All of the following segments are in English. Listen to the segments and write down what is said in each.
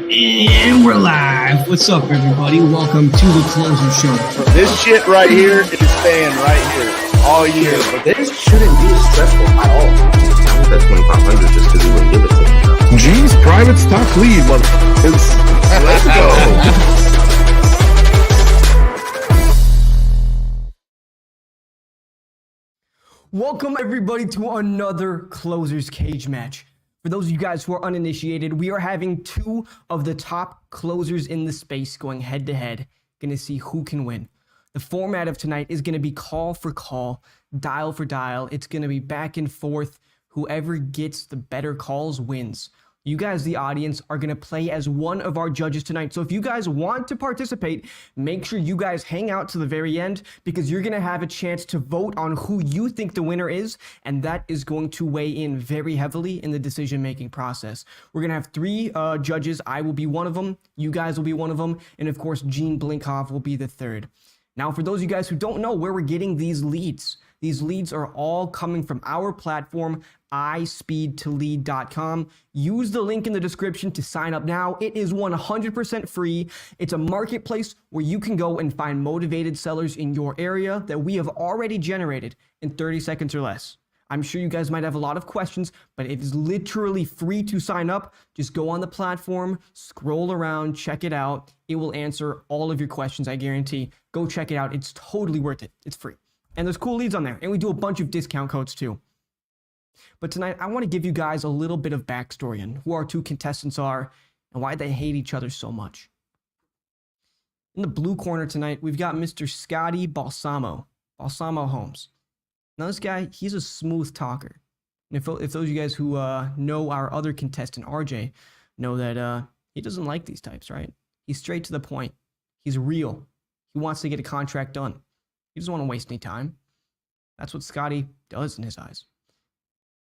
And we're live. What's up, everybody? Welcome to the Closer Show. This shit right here is staying right here all year. But this shouldn't be stressful at all. I think that 2,500 just because he wouldn't give it to me. G's private stock lead. Let's go. Welcome, everybody, to another Closer's Cage match. For those of you guys who are uninitiated, we are having two of the top closers in the space going head-to-head. Going to see who can win. The format of tonight is going to be call for call, dial for dial. It's going to be back and forth. Whoever gets the better calls wins. You guys, the audience, are going to play as one of our judges tonight. So if you guys want to participate, make sure you guys hang out to the very end because you're going to have a chance to vote on who you think the winner is, and that is going to weigh in very heavily in the decision-making process. We're going to have three judges. I will be one of them. You guys will be one of them. And, of course, Gene Blinkhoff will be the third. Now, for those of you guys who don't know where we're getting these leads are all coming from our platform, ispeedtolead.com. Use the link in the description to sign up now. It is 100% free. It's a marketplace where you can go and find motivated sellers in your area that we have already generated in 30 seconds or less. I'm sure you guys might have a lot of questions, but it is literally free to sign up. Just go on the platform, scroll around, check it out. It will answer all of your questions, I guarantee. Go check it out. It's totally worth it. It's free. And there's cool leads on there. And we do a bunch of discount codes too. But tonight, I want to give you guys a little bit of backstory on who our two contestants are and why they hate each other so much. In the blue corner tonight, we've got Mr. Scotty Balsamo Holmes. Now, this guy, he's a smooth talker. And if those of you guys who know our other contestant, RJ, know that he doesn't like these types, right? He's straight to the point. He's real. He wants to get a contract done. He doesn't want to waste any time. That's what Scotty does in his eyes.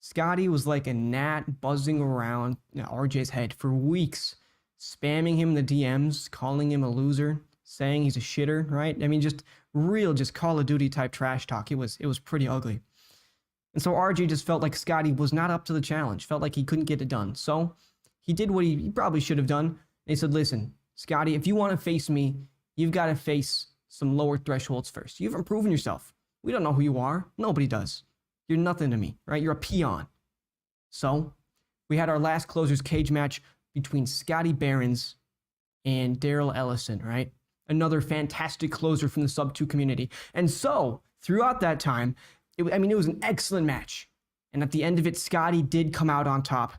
Scotty was like a gnat buzzing around RJ's head for weeks, spamming him in the DMs, calling him a loser, saying he's a shitter, right? I mean, just Call of Duty type trash talk. It was pretty ugly. And so RJ just felt like Scotty was not up to the challenge, felt like he couldn't get it done. So he did what he probably should have done. And he said, listen, Scotty, if you want to face me, you've got to face some lower thresholds first. You haven't proven yourself. We don't know who you are. Nobody does. You're nothing to me, right? You're a peon. So we had our last Closer's Cage match between Scotty Barons and Daryll Ellison, right? Another fantastic closer from the sub-2 community. And so throughout that time, it was an excellent match. And at the end of it, Scotty did come out on top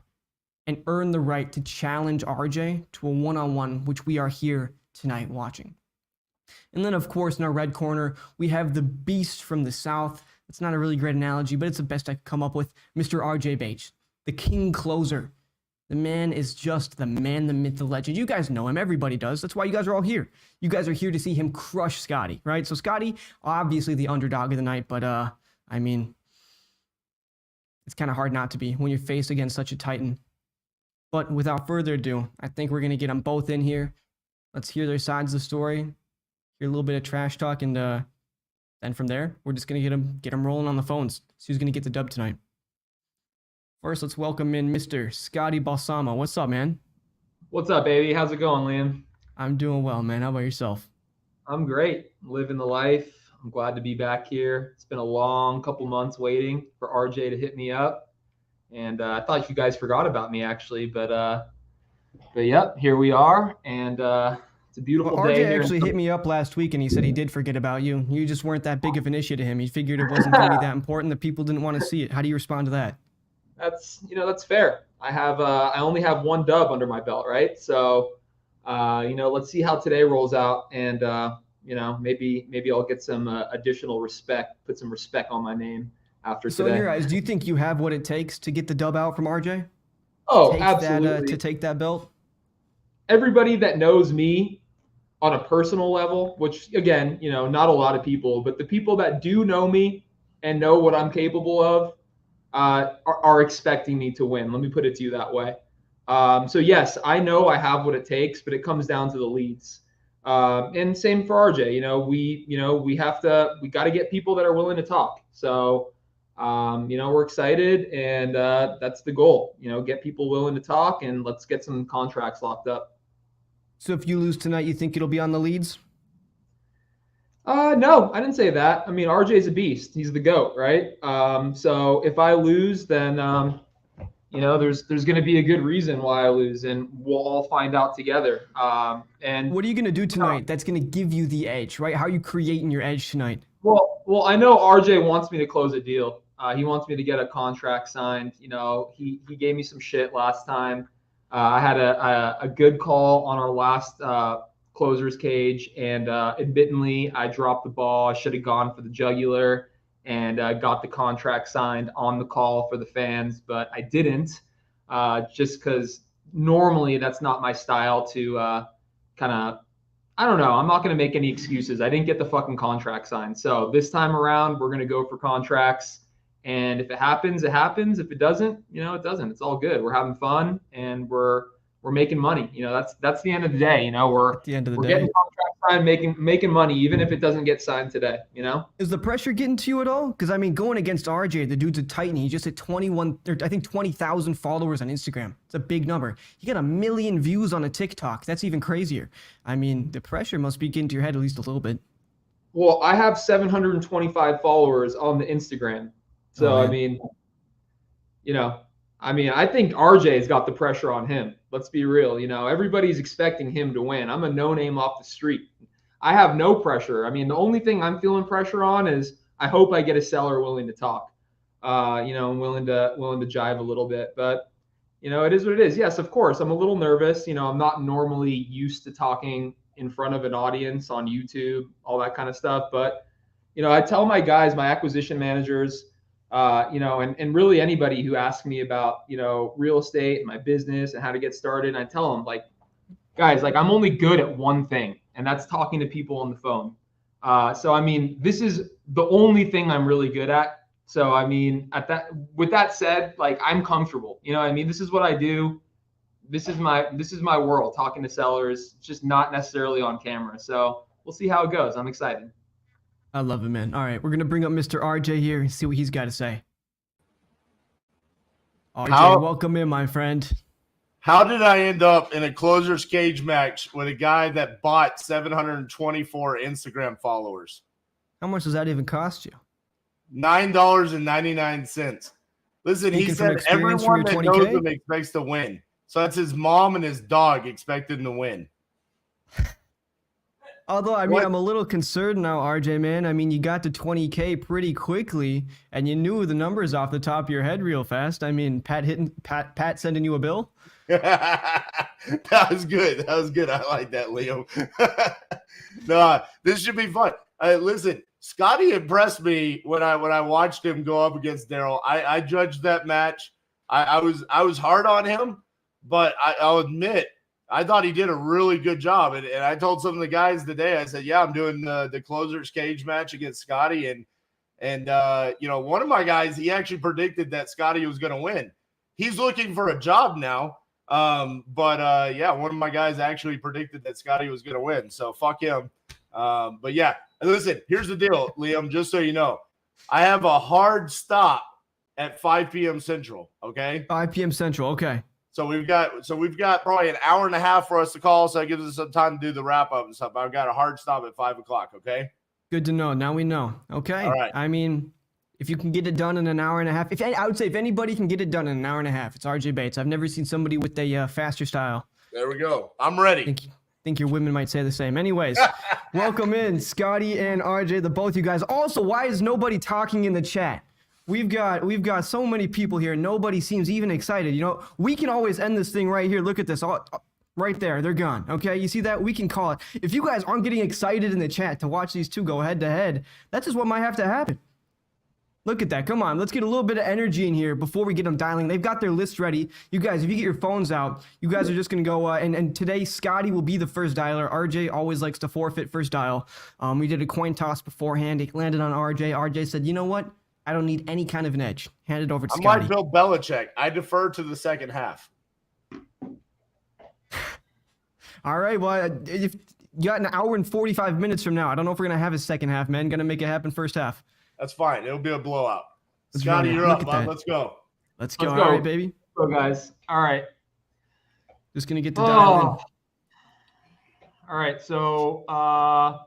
and earn the right to challenge RJ to a one-on-one, which we are here tonight watching. And then, of course, in our red corner, we have the beast from the south. It's not a really great analogy, but it's the best I could come up with. Mr. RJ Bates, the king closer. The man is just the man, the myth, the legend. You guys know him. Everybody does. That's why you guys are all here. You guys are here to see him crush Scotty, right? So Scotty, obviously the underdog of the night, but I mean, it's kind of hard not to be when you're faced against such a titan. But without further ado, I think we're going to get them both in here. Let's hear their sides of the story. Hear a little bit of trash talk, and then from there, we're just going to get them rolling on the phones. See who's going to get the dub tonight. First, let's welcome in Mr. Scotty Balsamo. What's up, man? What's up, baby? How's it going, Liam? I'm doing well, man. How about yourself? I'm great. Living the life. I'm glad to be back here. It's been a long couple months waiting for RJ to hit me up. And I thought you guys forgot about me, actually. But yep, here we are. And it's a beautiful day RJ here. actually hit me up last week, and he said he did forget about you. You just weren't that big of an issue to him. He figured it wasn't going to be that important. The people didn't want to see it. How do you respond to that? That's fair. I only have one dub under my belt, right? So, let's see how today rolls out, and maybe I'll get some additional respect, put some respect on my name after today. So, in your eyes, do you think you have what it takes to get the dub out from RJ? Oh, absolutely. To take that belt. Everybody that knows me on a personal level, which again, not a lot of people, but the people that do know me and know what I'm capable of, are expecting me to win. Let me put it to you that way. So yes, I know I have what it takes, but it comes down to the leads. And same for RJ. We got to get people that are willing to talk. So, we're excited, and that's the goal. Get people willing to talk, and let's get some contracts locked up. So if you lose tonight, you think it'll be on the leads? No, I didn't say that. I mean, RJ's a beast. He's the GOAT, right? So if I lose, then there's going to be a good reason why I lose, and we'll all find out together. And What are you going to do tonight that's going to give you the edge, right? How are you creating your edge tonight? well, I know RJ wants me to close a deal. He wants me to get a contract signed. He gave me some shit last time. I had a good call on our last closer's cage, and admittedly, I dropped the ball. I should have gone for the jugular and got the contract signed on the call for the fans, but I didn't, just because normally that's not my style to kind of, I don't know. I'm not going to make any excuses. I didn't get the fucking contract signed. So this time around, we're going to go for contracts. And if it happens, it happens. If it doesn't, it doesn't. It's all good. We're having fun and we're making money. That's the end of the day. We're At the end of the we're day. getting contract signed, making money, even if it doesn't get signed today. Is the pressure getting to you at all? Because I mean, going against RJ, the dude's a titan. He just hit 20,000 followers on Instagram. It's a big number. He got 1 million views on a TikTok. That's even crazier. I mean, the pressure must be getting to your head at least a little bit. Well, I have 725 followers on the Instagram. So, I mean, I think RJ's got the pressure on him. Let's be real. Everybody's expecting him to win. I'm a no name off the street. I have no pressure. I mean, the only thing I'm feeling pressure on is I hope I get a seller willing to talk, and willing to jive a little bit. But, it is what it is. Yes, of course, I'm a little nervous. I'm not normally used to talking in front of an audience on YouTube, all that kind of stuff. But, I tell my guys, my acquisition managers, and really anybody who asks me about, real estate and my business and how to get started, and I tell them, like, guys, like, I'm only good at one thing, and that's talking to people on the phone. So, I mean, this is the only thing I'm really good at. So, I mean, with that said, like, I'm comfortable, I mean, this is what I do. This is my world, talking to sellers, just not necessarily on camera. So we'll see how it goes. I'm excited. I love it, man. All right, we're going to bring up Mr. RJ here and see what he's got to say. RJ, welcome in, my friend. How did I end up in a closer's cage match with a guy that bought 724 Instagram followers? How much does that even cost you? $9.99. Listen, he said everyone that knows him expects to win. So that's his mom and his dog expected him to win. Although, I mean, I'm a little concerned now, RJ, man. I mean, you got to 20K pretty quickly, and you knew the numbers off the top of your head real fast. I mean, Pat sending you a bill? That was good. That was good. I like that, Liam. No, this should be fun. Listen, Scotty impressed me when I watched him go up against Daryll. I judged that match. I was hard on him, but I'll admit, I thought he did a really good job. And I told some of the guys today, I said, yeah, I'm doing the closer's cage match against Scotty. And one of my guys, he actually predicted that Scotty was going to win. He's looking for a job now. Yeah, one of my guys actually predicted that Scotty was going to win. So fuck him. But yeah, listen, here's the deal, Liam, just so you know, I have a hard stop at 5 p.m. Central. Okay. 5 p.m. Central. Okay. So we've got probably an hour and a half for us to call, so that gives us some time to do the wrap up and stuff. I've got a hard stop at 5 o'clock. Okay. Good to know. Now we know. Okay. All right. I mean, if you can get it done in an hour and a half, I would say if anybody can get it done in an hour and a half, it's RJ Bates. I've never seen somebody with a faster style. There we go. I'm ready. Think your women might say the same. Anyways, welcome in Scotty and RJ, the both you guys. Also, why is nobody talking in the chat? We've got so many people here. Nobody seems even excited. We can always end this thing right here. Look at this. Right there. They're gone. Okay. You see that? We can call it. If you guys aren't getting excited in the chat to watch these two go head to head, that's just what might have to happen. Look at that. Come on. Let's get a little bit of energy in here before we get them dialing. They've got their list ready. You guys, if you get your phones out, you guys are just going to go. And today, Scotty will be the first dialer. RJ always likes to forfeit first dial. We did a coin toss beforehand. It landed on RJ. RJ said, you know what? I don't need any kind of an edge. Hand it over to Scotty. I'm like Bill Belichick. I defer to the second half. All right. Well, if you got an hour and 45 minutes from now, I don't know if we're going to have a second half, man. Going to make it happen first half. That's fine. It'll be a blowout. Scotty, you're up, bud. Let's go. Let's go. All right, baby. Let's go, guys. All right. Just going to get the dial in. All right. So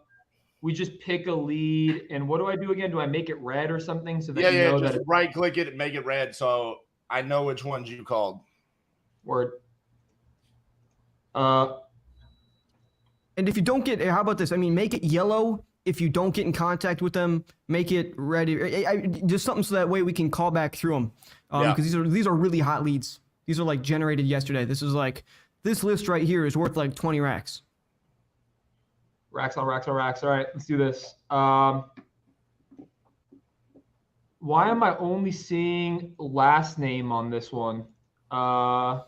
we just pick a lead, and what do I do again? Do I make it red or something so that you know just that it's right click it and make it red so I know which ones you called. word? And if you don't get, how about this? I mean, make it yellow if you don't get in contact with them. Make it red. Just something so that way we can call back through them. Because these are really hot leads. These are like generated yesterday. This is like, this list right here is worth like 20 racks. Racks on racks on racks. All right, let's do this. Why am I only seeing last name on this one? The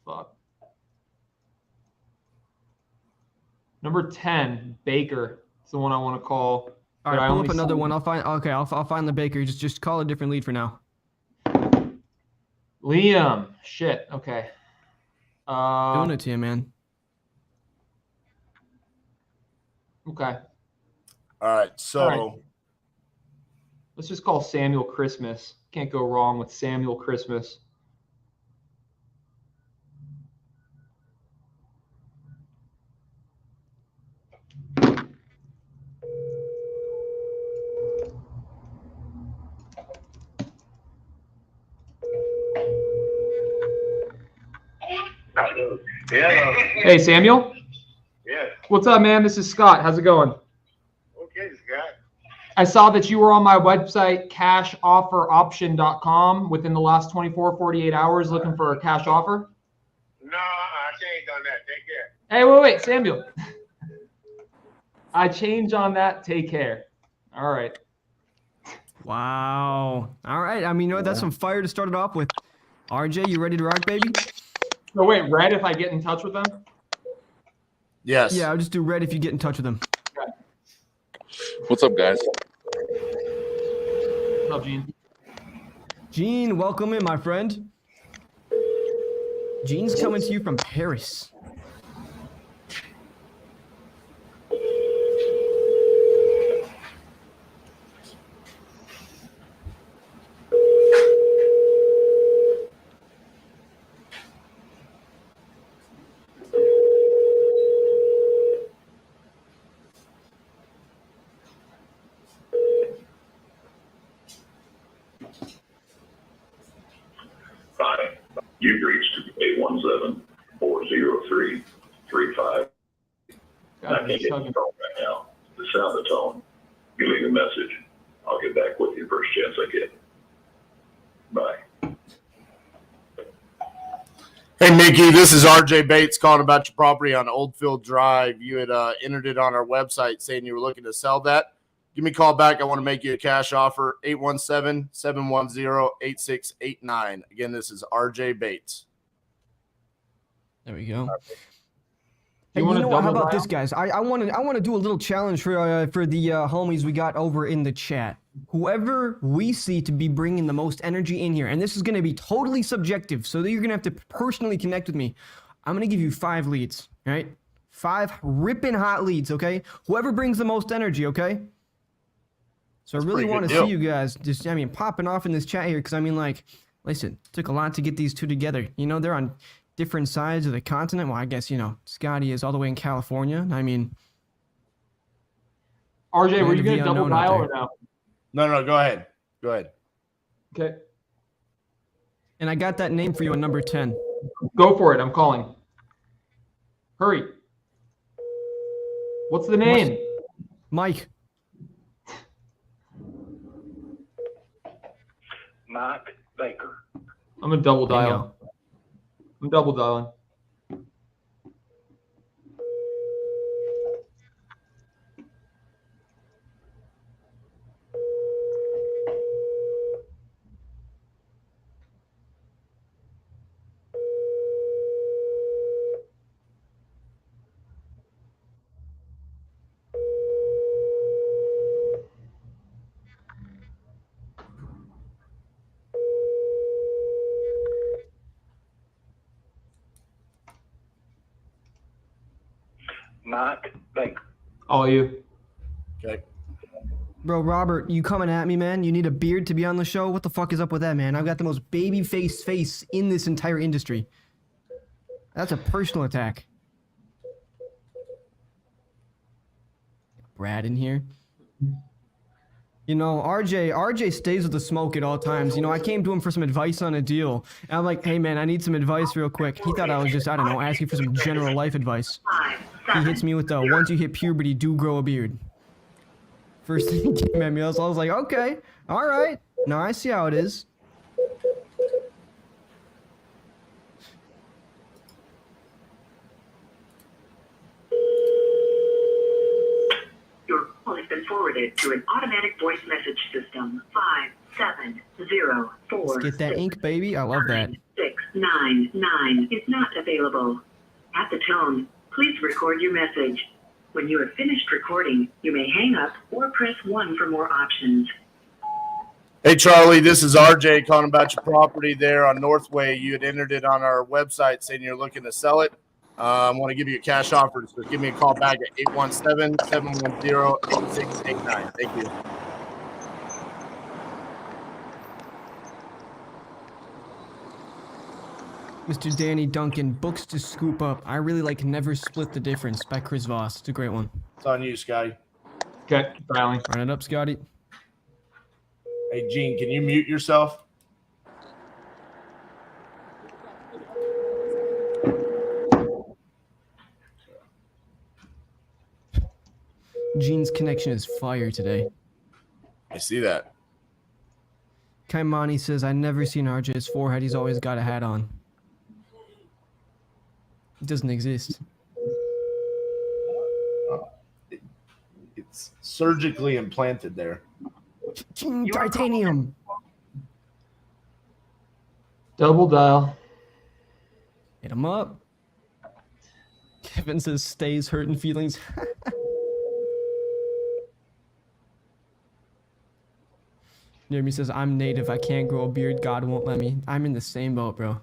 fuck? Number 10, Baker. It's the one I want to call. All right, pull up another one. I'll find the Baker. Just call a different lead for now. Liam. Shit. Okay. Doing it to you, man. Okay. All right. So All right. Let's just call Samuel Christmas. Can't go wrong with Samuel Christmas. Yeah. Hey, Samuel. Yeah. What's up, man? This is Scott. How's it going? Okay, Scott. I saw that you were on my website, cashofferoption.com, within the last 24, 48 hours looking for a cash offer. No, I changed on that. Take care. Hey, wait, Samuel. I changed on that. Take care. All right. Wow. All right. I mean, you know what? That's some fire to start it off with. RJ, you ready to rock, baby? So wait, red if I get in touch with them? yes. Yeah, I'll just do red if you get in touch with them. Okay. What's up, guys? What's up, Gene? Gene, welcome in, my friend. Gene's coming to you from Paris. Hi, you've reached 817-403-35. I God, can't get he's the phone hugging. right now. To sound the tone, you leave a message. I'll get back with you first chance I get. Bye. Hey, Mickey, this is RJ Bates calling about your property on Oldfield Drive. You had entered it on our website saying you were looking to sell that. Give me a call back. I want to make you a cash offer, 817-710-8689. Again, this is RJ Bates. There we go. You Hey, wanna you know what? How double about dial? this, guys? I want to do a little challenge for the homies we got over in the chat. Whoever we see to be bringing the most energy in here, and this is going to be totally subjective, so that you're going to have to personally connect with me. I'm going to give you 5 leads, all right? 5 ripping hot leads, okay? Whoever brings the most energy, okay? So I really pretty want to good see deal. you guys just, I mean, popping off in this chat here, because I mean, like, listen, it took a lot to get these two together. You know, they're on different sides of the continent. Well, I guess, you know, Scotty is all the way in California. I mean, RJ, were Land you of going the to double unknown out dial there. or no? No, go ahead. Go ahead. Okay. and I got that name for you on number 10. Go for it. I'm calling. Hurry. What's the name? Mike. Mike Baker. I'm going to double There you dial. I'm double dialing. Mike Baker. All you. Okay. Bro, Robert, you coming at me, man? You need a beard to be on the show? What the fuck is up with that, man? I've got the most baby face in this entire industry. That's a personal attack. Brad in here. You know, RJ stays with the smoke at all times. You know, I came to him for some advice on a deal. And I'm like, hey, man, I need some advice real quick. He thought I was just, I don't know, asking for some general life advice. He hits me with the, once you hit puberty, do grow a beard. First thing he came at me, I was like, okay, all right. Now I see how it is. Your call has been forwarded to an automatic voice message system. 57046. Let's get that ink, baby. I love that. 699 is not available. At the tone, please record your message. When you have finished recording, you may hang up or press 1 for more options. Hey, Charlie, this is RJ calling about your property there on Northway. You had entered it on our website saying you're looking to sell it. I want to give you a cash offer, so give me a call back at 817-710-8689. Thank you. Mr. Danny Duncan, books to scoop up. I really like Never Split the Difference by Chris Voss. It's a great one. It's on you, Scotty. Okay, Riley. Run it up, Scotty. Hey, Gene, can you mute yourself? Gene's connection is fire today. I see that. Kaimani says, I never seen RJ's forehead. He's always got a hat on. It doesn't exist. It's surgically implanted there. Gene Titanium. Double dial. Hit him up. Kevin says, stays hurting feelings. Jeremy says, I'm native. I can't grow a beard. God won't let me. I'm in the same boat, bro.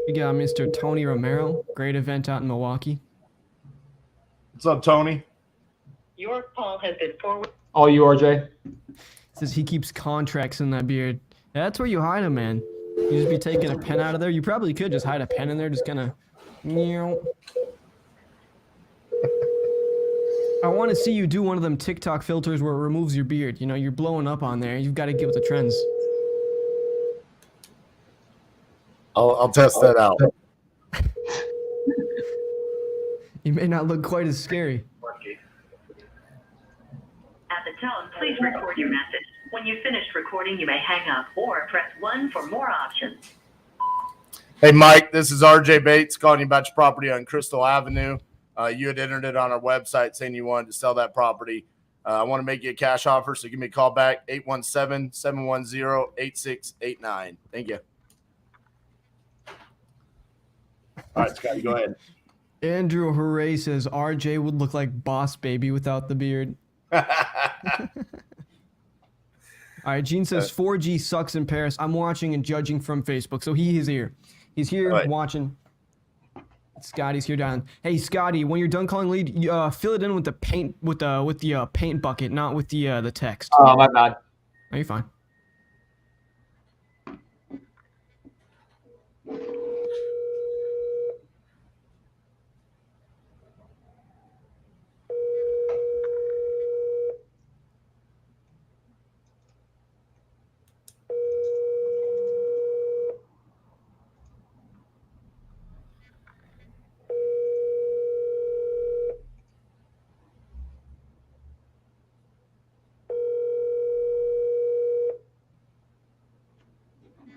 We got Mr. Tony Romero. Great event out in Milwaukee. What's up, Tony? Your call has been forwarded. All you, RJ. Says he keeps contracts in that beard. Yeah, that's where you hide them, man. You just be taking a pen out of there. You probably could just hide a pen in there, just kind of. I want to see you do one of them TikTok filters where it removes your beard. You know, you're blowing up on there. You've got to get with the trends. I'll test that out. You may not look quite as scary. At the tone, please record your message. When you've finished recording, you may hang up or press 1 for more options. Hey, Mike, this is RJ Bates calling you about your property on Crystal Avenue. You had entered it on our website saying you wanted to sell that property. I want to make you a cash offer, so give me a call back, 817-710-8689. Thank you. All right, Scotty, go ahead. Andrew Hooray says RJ would look like Boss Baby without the beard. All right, Gene says 4G sucks in Paris. I'm watching and judging from Facebook, so he is here. He's here watching. Scotty's here down. Hey, Scotty, when you're done calling lead, fill it in with the paint with the paint bucket, not with the text. Oh, my bad. Are you fine?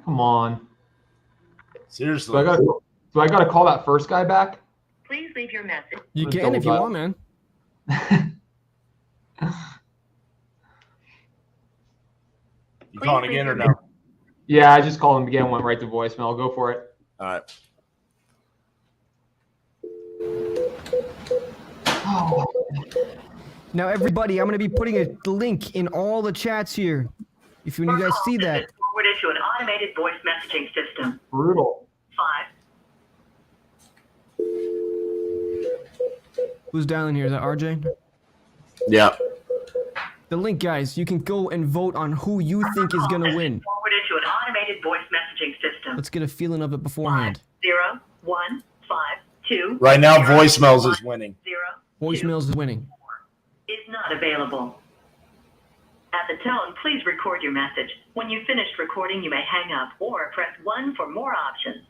Come on. Seriously. Do I gotta call that first guy back? Please leave your message. You can if you want, man. You calling again or no? Yeah, I just called him again, went right to voicemail. Go for it. All right. Oh. Now, everybody, I'm going to be putting a link in all the chats here. If you guys see that. Forwarded to an automated voice messaging system. Brutal. 5. Who's dialing here? Is that RJ? Yeah. The link, guys, you can go and vote on who you think is going to win. Forwarded to an automated voice messaging system. system. Let's get a feeling of it beforehand. 0152. Right now, voicemails is winning. 'Voicemails is winning. Is not available. At the tone, please record your message. When you've finished recording, you may hang up or press 1 for more options.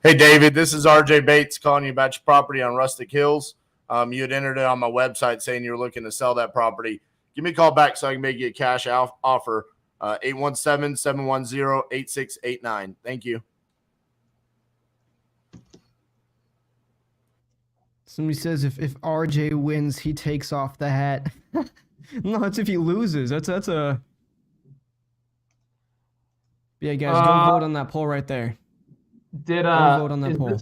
Hey, David, this is RJ Bates calling you about your property on Rustic Hills. You had entered it on my website saying you were looking to sell that property. Give me a call back so I can make you a cash offer. 817-710-8689. Thank you. Somebody says if RJ wins, he takes off the hat. No, that's if he loses. That's a. Yeah, guys, go vote on that poll right there. Go vote on that poll.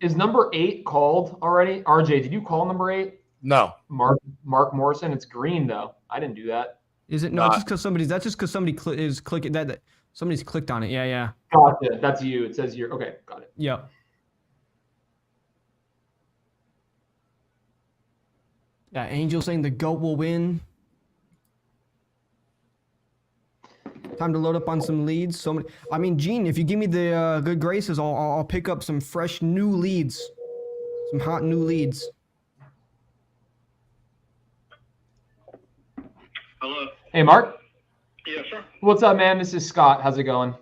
Is number 8 called already? RJ, did you call number 8? No. Mark Morrison. It's green though. I didn't do that. Is it? No, it's just because somebody's. That's just because somebody is clicking that. Somebody's clicked on it. Yeah. Gotcha. That's you. It says you're okay. Got it. Yep. Yeah, Angel saying the GOAT will win. Time to load up on some leads. I mean, Gene, if you give me the good graces, I'll pick up some fresh new leads, some hot new leads. Hello. Hey, Mark. Yes, sir. What's up, man? This is Scott. How's it going?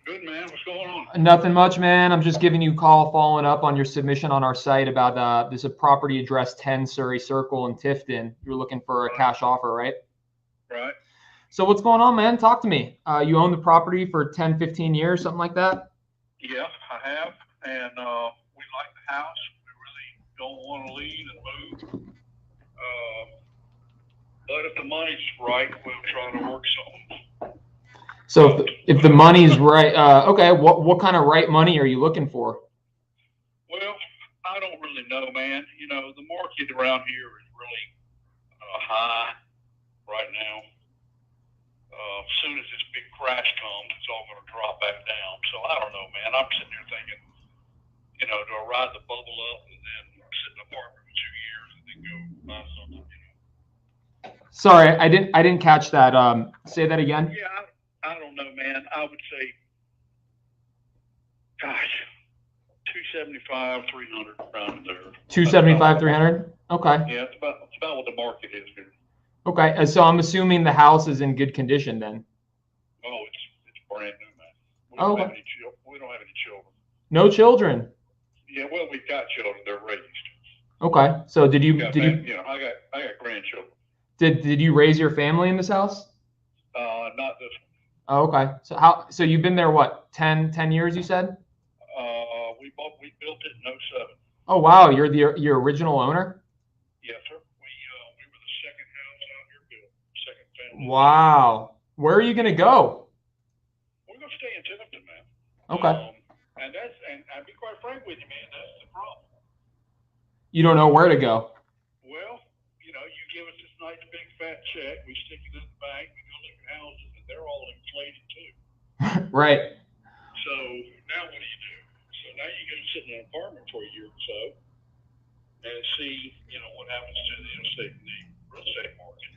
Good, man. What's going on? Nothing much, man. I'm just giving you a call following up on your submission on our site about this a property address 10 Surrey Circle in Tifton. You're looking for a cash offer, right? Right. So what's going on, man? Talk to me. You own the property for 10, 15 years, something like that? Yeah, I have. And we like the house. We really don't want to leave and move. But if the money's right, we'll try to work something. So if the money's right, okay, what kind of right money are you looking for? Well, I don't really know, man. You know, the market around here is really high right now. As soon as this big crash comes, it's all going to drop back down. So I don't know, man. I'm sitting here thinking, you know, do I ride the bubble up and then sit in an apartment for 2 years and then go buy something? You know? Sorry, I didn't catch that. Say that again. Yeah, I don't know, man. I would say, gosh, 275, 300 around there. 275, 300. Okay. Yeah, it's about what the market is here. Okay, so I'm assuming the house is in good condition then. Oh, it's brand new, man. We Oh, don't have okay. any we don't have any children. No children. Yeah, well, we've got children. They're raised. Okay, so did you You know, I got grandchildren. did you raise your family in this house? Not this Oh, okay. So you've been there what, 10 years you said? one. We built it in 07. Oh wow, you're your original owner? Yes, sir. We were the second house out here built, second family. Wow. Where are you gonna go? We're gonna stay in Tifton, man. Okay. And I'll be quite frank with you, man. That's the problem. You don't know where to go. Well, you know, you give us this nice big fat check, we stick it in the bank, we go look at houses, and they're all inflated too. Right. So now what do you do? So now you go sit in an apartment for a year or so and see, you know, what happens to the real estate market.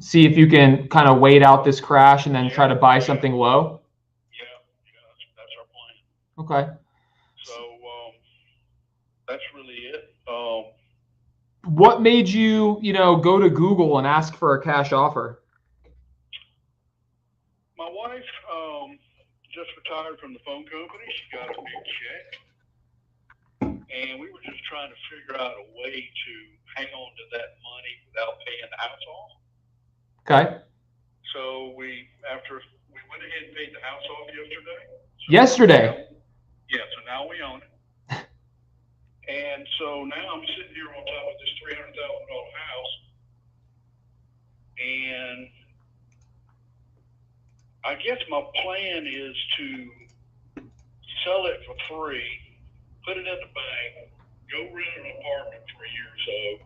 See if you can kind of wait out this crash and then try to buy something low. Yeah, that's our plan. Okay. So that's really it. What made you, go to Google and ask for a cash offer? My wife just retired from the phone company. She got a big check. And we were just trying to figure out a way to hang on to that money without paying the house off. Okay. So we went ahead and paid the house off yesterday. Yesterday? Yeah, so now we own it. And so now I'm sitting here on top of this $300,000 house. And I guess my plan is to sell it for free, put it in the bank, go rent an apartment for a year or so,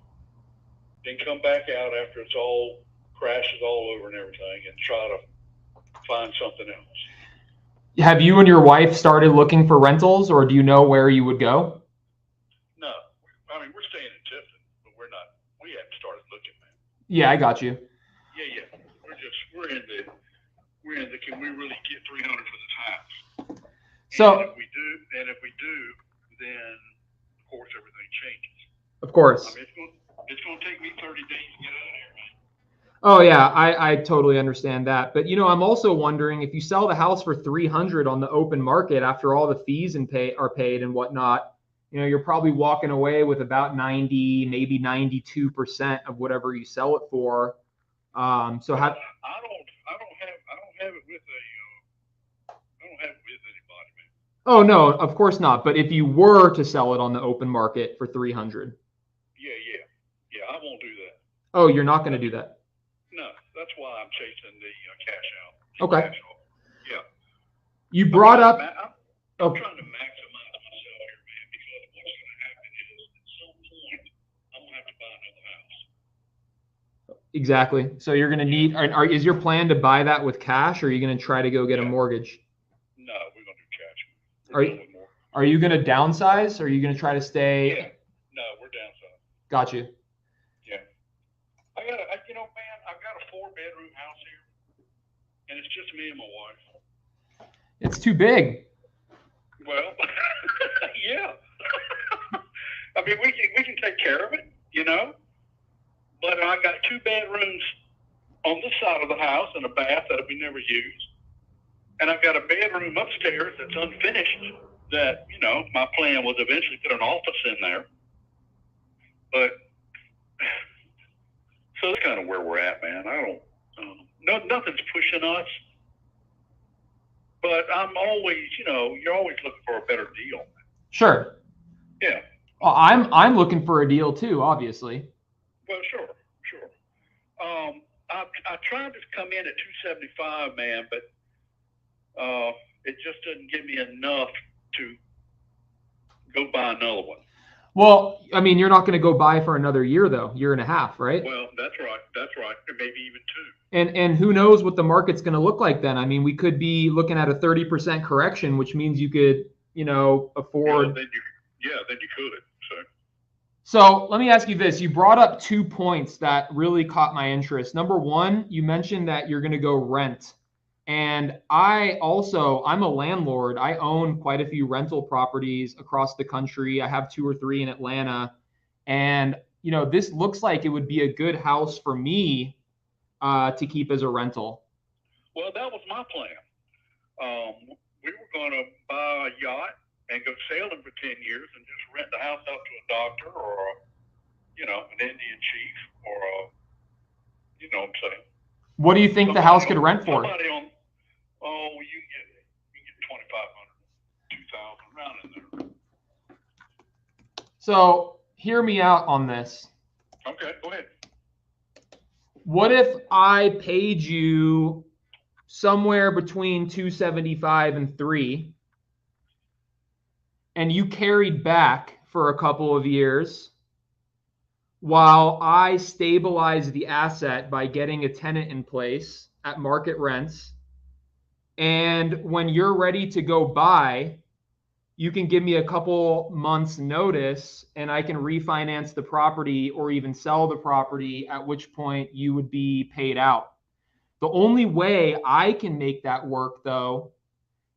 then come back out after it's all crashes all over and everything and try to find something else. Have you and your wife started looking for rentals, or do you know where you would go? No, I mean, we're staying in Tifton, but we haven't started looking, man. Yeah, I got you. Yeah. We're in the, can we really get 300 for this house? So and if we do, then of course everything changes. of course. I mean, it's going to take me 30 days to get out of here, man. Oh yeah, I totally understand that. But I'm also wondering if you sell the house for 300 on the open market after all the fees are paid and whatnot, you're probably walking away with about 90, maybe 92% of whatever you sell it for. So how? I don't have it with anybody, man. Oh no, of course not. But if you were to sell it on the open market for 300. Yeah, I won't do that. Oh, you're not going to do that. No, that's why I'm chasing the cash out. Okay. Cash out. Yeah. You brought up. I'm trying to maximize myself here, man, because what's going to happen is at some point I'm going to have to buy another house. Exactly. So you're going to need. Is your plan to buy that with cash, or are you going to try to go get a mortgage? No, we're going to do cash. Are you going to downsize, or are you going to try to stay? Yeah. No, we're downsizing. Got you. Yeah. Man, I've got a 4-bedroom house here, and it's just me and my wife. It's too big. Well, yeah. I mean, we can take care of it, But I got 2 bedrooms on this side of the house and a bath that we never use, and I've got a bedroom upstairs that's unfinished. That my plan was eventually put an office in there, but so that's kind of where we're at, man. I don't, nothing's pushing us. But I'm always, you're always looking for a better deal. Sure. Yeah. Well, I'm looking for a deal too, obviously. Well, sure. I tried to come in at 275, man, but it just doesn't give me enough to go buy another one. Well, I mean, you're not going to go buy for another year, though. Year and a half, right? Well, that's right. Maybe even 2. And who knows what the market's going to look like then? I mean, we could be looking at a 30% correction, which means you could, afford. Yeah, then you could. So let me ask you this. You brought up 2 points that really caught my interest. Number one, you mentioned that you're going to go rent. And I'm a landlord. I own quite a few rental properties across the country. I have 2 or 3 in Atlanta. And, this looks like it would be a good house for me to keep as a rental. Well, that was my plan. We were going to buy a yacht and go sailing for 10 years and just rent the house out to a doctor or, an Indian chief or, you know what I'm saying. What do you think the house could rent for? You can get 2,500, 2,000 around in there. So hear me out on this. Okay, go ahead. What if I paid you somewhere between 275 and 3, and you carried back for a couple of years while I stabilize the asset by getting a tenant in place at market rents? And when you're ready to go buy, you can give me a couple months notice and I can refinance the property or even sell the property, at which point you would be paid out. The only way I can make that work, though,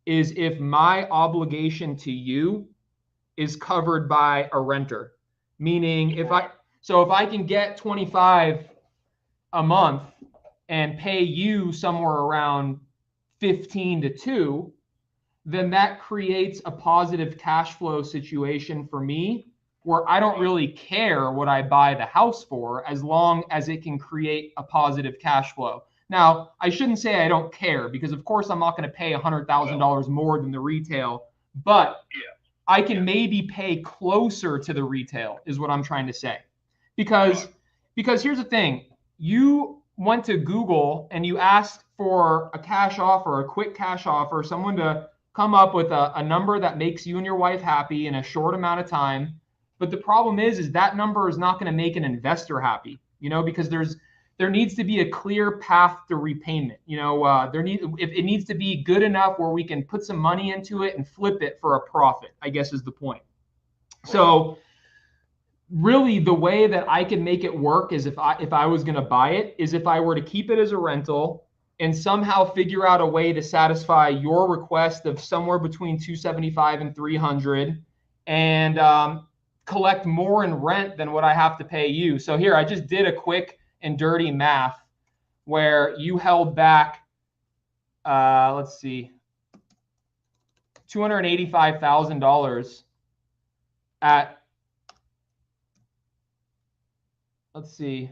is if my obligation to you is covered by a renter. Meaning if I can get 25 a month and pay you somewhere around 15 to 2, then that creates a positive cash flow situation for me where I don't really care what I buy the house for as long as it can create a positive cash flow. Now, I shouldn't say I don't care, because of course I'm not going to pay $100,000 more than the retail, but I can maybe pay closer to the retail is what I'm trying to say. Because here's the thing, you went to Google and you asked for a cash offer, a quick cash offer, someone to come up with a number that makes you and your wife happy in a short amount of time. But the problem is that number is not going to make an investor happy, because there needs to be a clear path to repayment. It needs to be good enough where we can put some money into it and flip it for a profit, I guess is the point. So really the way that I can make it work is if I was going to buy it is if I were to keep it as a rental and somehow figure out a way to satisfy your request of somewhere between 275 and 300 and collect more in rent than what I have to pay you. So here, I just did a quick and dirty math where you held back, let's see, $285,000 at, let's see,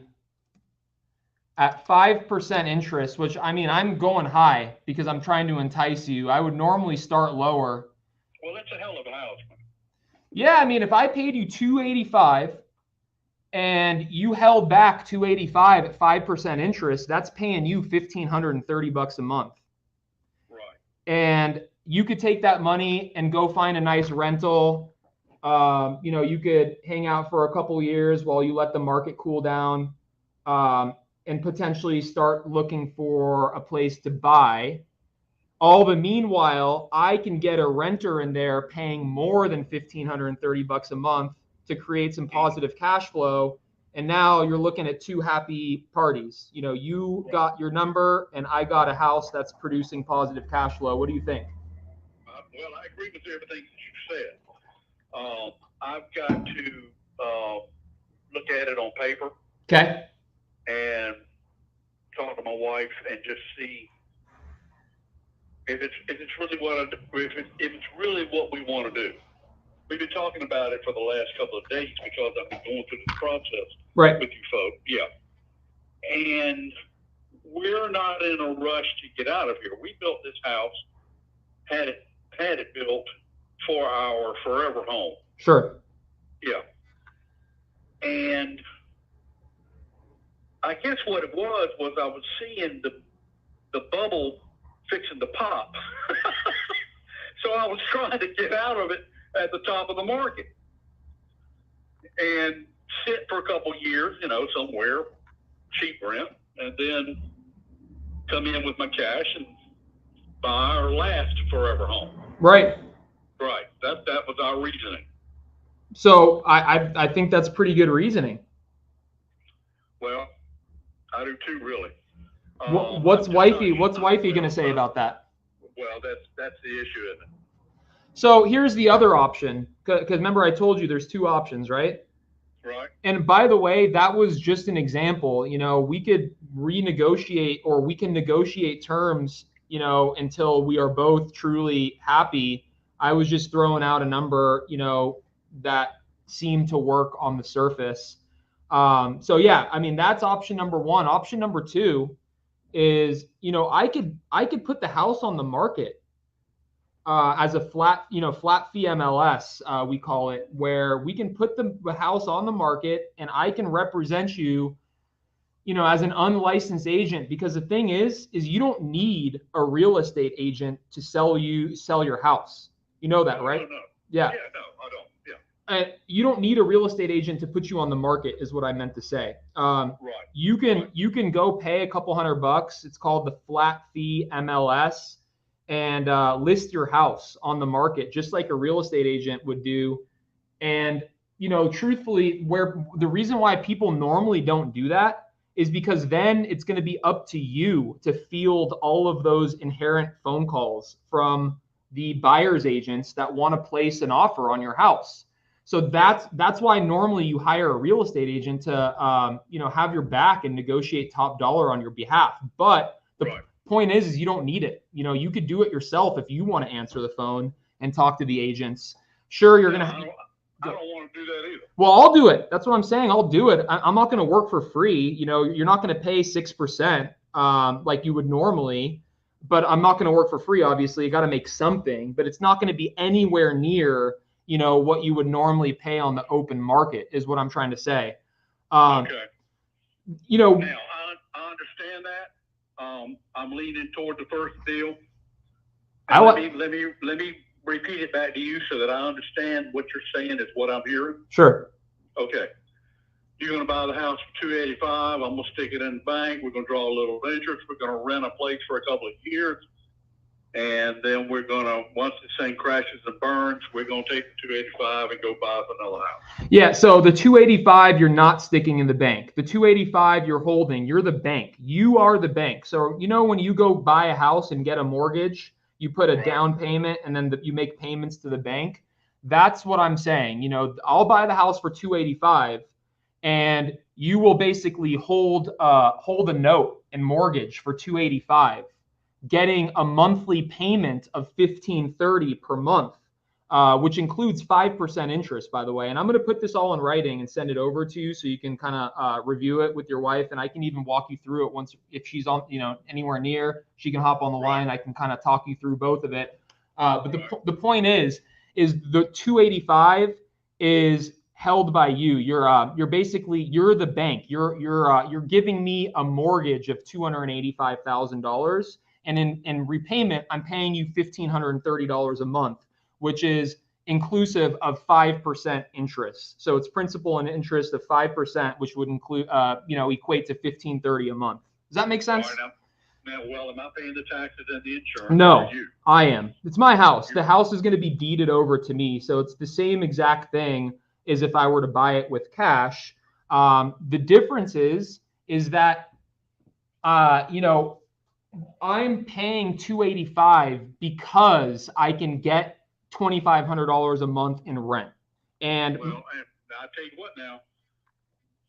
at 5% interest, which, I mean, I'm going high because I'm trying to entice you. I would normally start lower. Well, that's a hell of a house, man. Yeah, I mean, if I paid you $285 and you held back $285 at 5% interest, that's paying you $1,530 a month. Right. And you could take that money and go find a nice rental. You know, you could hang out for a couple years while you let the market cool down, and potentially start looking for a place to buy. All the meanwhile, I can get a renter in there paying more than $1,530 a month to create some positive cash flow. And now you're looking at two happy parties. You know, you got your number and I got a house that's producing positive cash flow. What do you think? Well, I agree with everything that you said. I've got to look at it on paper. Okay. And talk to my wife and just see if it's really if it's really what we want to do. We've been talking about it for the last couple of days because I've been going through the process right. with you folks. Yeah. And we're not in a rush to get out of here. We built this house, had it built for our forever home. Sure. Yeah. And I guess what it was I was seeing the bubble fixing to pop. So I was trying to get out of it at the top of the market and sit for a couple years, you know, somewhere, cheap rent, and then come in with my cash and buy our last forever home. Right. Right. That was our reasoning. So I think that's pretty good reasoning. Well, I do too, really. What's wifey going to say about that? Well, that's the issue, isn't it? So here's the other option, because remember I told you there's two options, right? Right. And by the way, that was just an example. You know, we could renegotiate, or we can negotiate terms, you know, until we are both truly happy. I was just throwing out a number, you know, that seemed to work on the surface. So yeah, I mean, that's option number one. Option number two is, you know, I could put the house on the market as a flat fee MLS, we call it, where we can put the house on the market and I can represent you, you know, as an unlicensed agent. Because the thing is you don't need a real estate agent to sell your house. You know that, right? No. Yeah. Yeah, no, I don't. Yeah. You don't need a real estate agent to put you on the market, is what I meant to say. Right. You can go pay a couple $100. It's called the flat fee MLS, and list your house on the market just like a real estate agent would do. And, you know, truthfully, where the reason why people normally don't do that is because then it's going to be up to you to field all of those inherent phone calls from the buyer's agents that want to place an offer on your house. So that's why normally you hire a real estate agent to you know, have your back and negotiate top dollar on your behalf. But the point is you don't need it. You know, you could do it yourself if you want to answer the phone and talk to the agents. Sure, you're gonna. I don't want to do that either. Well, I'll do it. That's what I'm saying. I'll do it. I'm not going to work for free. You know, you're not going to pay 6% like you would normally. But I'm not going to work for free. Obviously, you got to make something. But it's not going to be anywhere near, you know, what you would normally pay on the open market, is what I'm trying to say. Okay. You know, now I understand that. I'm leaning toward the first deal. Let me repeat it back to you so that I understand what you're saying is what I'm hearing. Sure. Okay. You're going to buy the house for $285. I'm going to stick it in the bank. We're going to draw a little interest. We're going to rent a place for a couple of years. And then we're gonna, once this thing crashes and burns, we're gonna take the 285 and go buy us another house. Yeah, so the 285 you're not sticking in the bank. The 285 you're holding, you're the bank. You are the bank. So you know when you go buy a house and get a mortgage, you put a down payment and then you make payments to the bank. That's what I'm saying. You know, I'll buy the house for 285 and you will basically hold a note and mortgage for 285, getting a monthly payment of $1,530 per month, which includes 5% interest, by the way. And I'm going to put this all in writing and send it over to you so you can kind of review it with your wife. And I can even walk you through it once, if she's on, anywhere near, she can hop on the line. I can kind of talk you through both of it. But the point is the 285 is held by you. You're basically, you're the bank. You're giving me a mortgage of $285,000. And in repayment, I'm paying you $1,530 a month, which is inclusive of 5% interest. So it's principal and interest of 5%, which would include, equate to $1,530 a month. Does that make sense? All right, now, am I paying the taxes and the insurance? No, Or you? I am. It's my house. The house is going to be deeded over to me. So it's the same exact thing as if I were to buy it with cash. The difference is that, I'm paying $285 because I can get $2,500 a month in rent. And Well, and I'll tell you what now,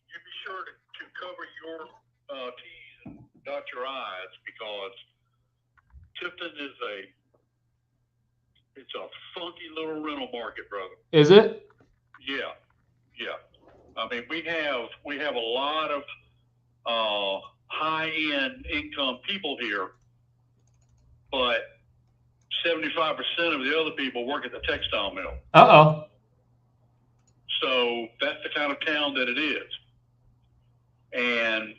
you be sure to cover your T's and dot your I's, because Tifton it's a funky little rental market, brother. is it? Yeah. I mean, we have a lot of high-end income people here, but 75% of the other people work at the textile mill. Uh-oh. So that's the kind of town that it is. And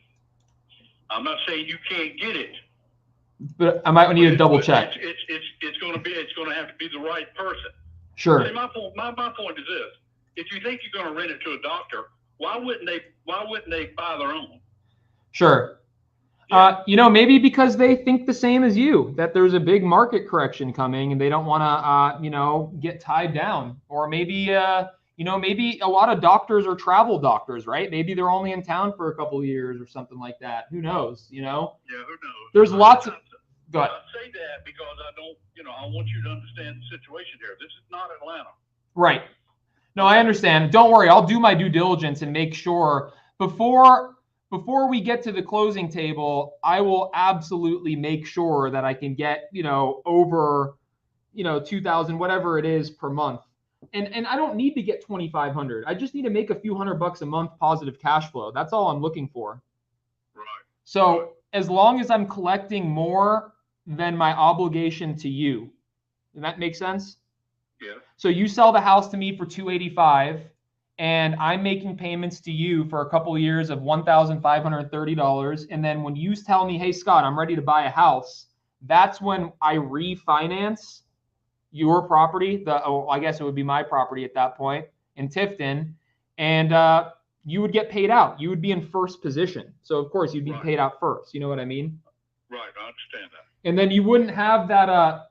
I'm not saying you can't get it, But I might need to double check. It's going to have to be the right person. Sure. See, my point is this: if you think you're going to rent it to a doctor, why wouldn't they buy their own? Sure. Maybe because they think the same as you, that there's a big market correction coming and they don't want to, get tied down. Or maybe, maybe a lot of doctors are travel doctors, right? Maybe they're only in town for a couple of years or something like that. Who knows, Yeah, who knows? There's lots of, go ahead. I say that because I want you to understand the situation here. This is not Atlanta. Right. No, I understand. Don't worry. I'll do my due diligence and make sure before we get to the closing table, I will absolutely make sure that I can get, over, 2,000, whatever it is per month. And I don't need to get 2,500. I just need to make a few $100 a month positive cash flow. That's all I'm looking for. Right. So as long as I'm collecting more than my obligation to you, does that make sense? Yeah. So you sell the house to me for $285, and I'm making payments to you for a couple of years of $1,530. And then when you tell me, hey, Scott, I'm ready to buy a house, that's when I refinance your property. I guess it would be my property at that point in Tifton. And you would get paid out. You would be in first position. So, of course, you'd be paid out first. You know what I mean? Right. I understand that. And then you wouldn't have that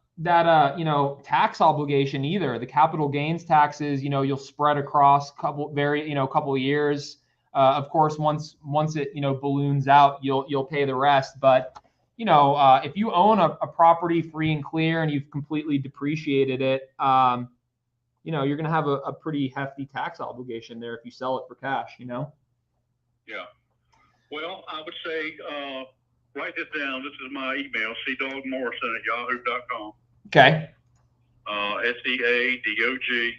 tax obligation either. The capital gains taxes, you'll spread across couple of years. Of course, once it, balloons out, you'll pay the rest. But, if you own a property free and clear and you've completely depreciated it, you're going to have a pretty hefty tax obligation there if you sell it for cash, Yeah. Well, I would say, write this down. This is my email, cdogmorrison@yahoo.com. Okay. SEADOG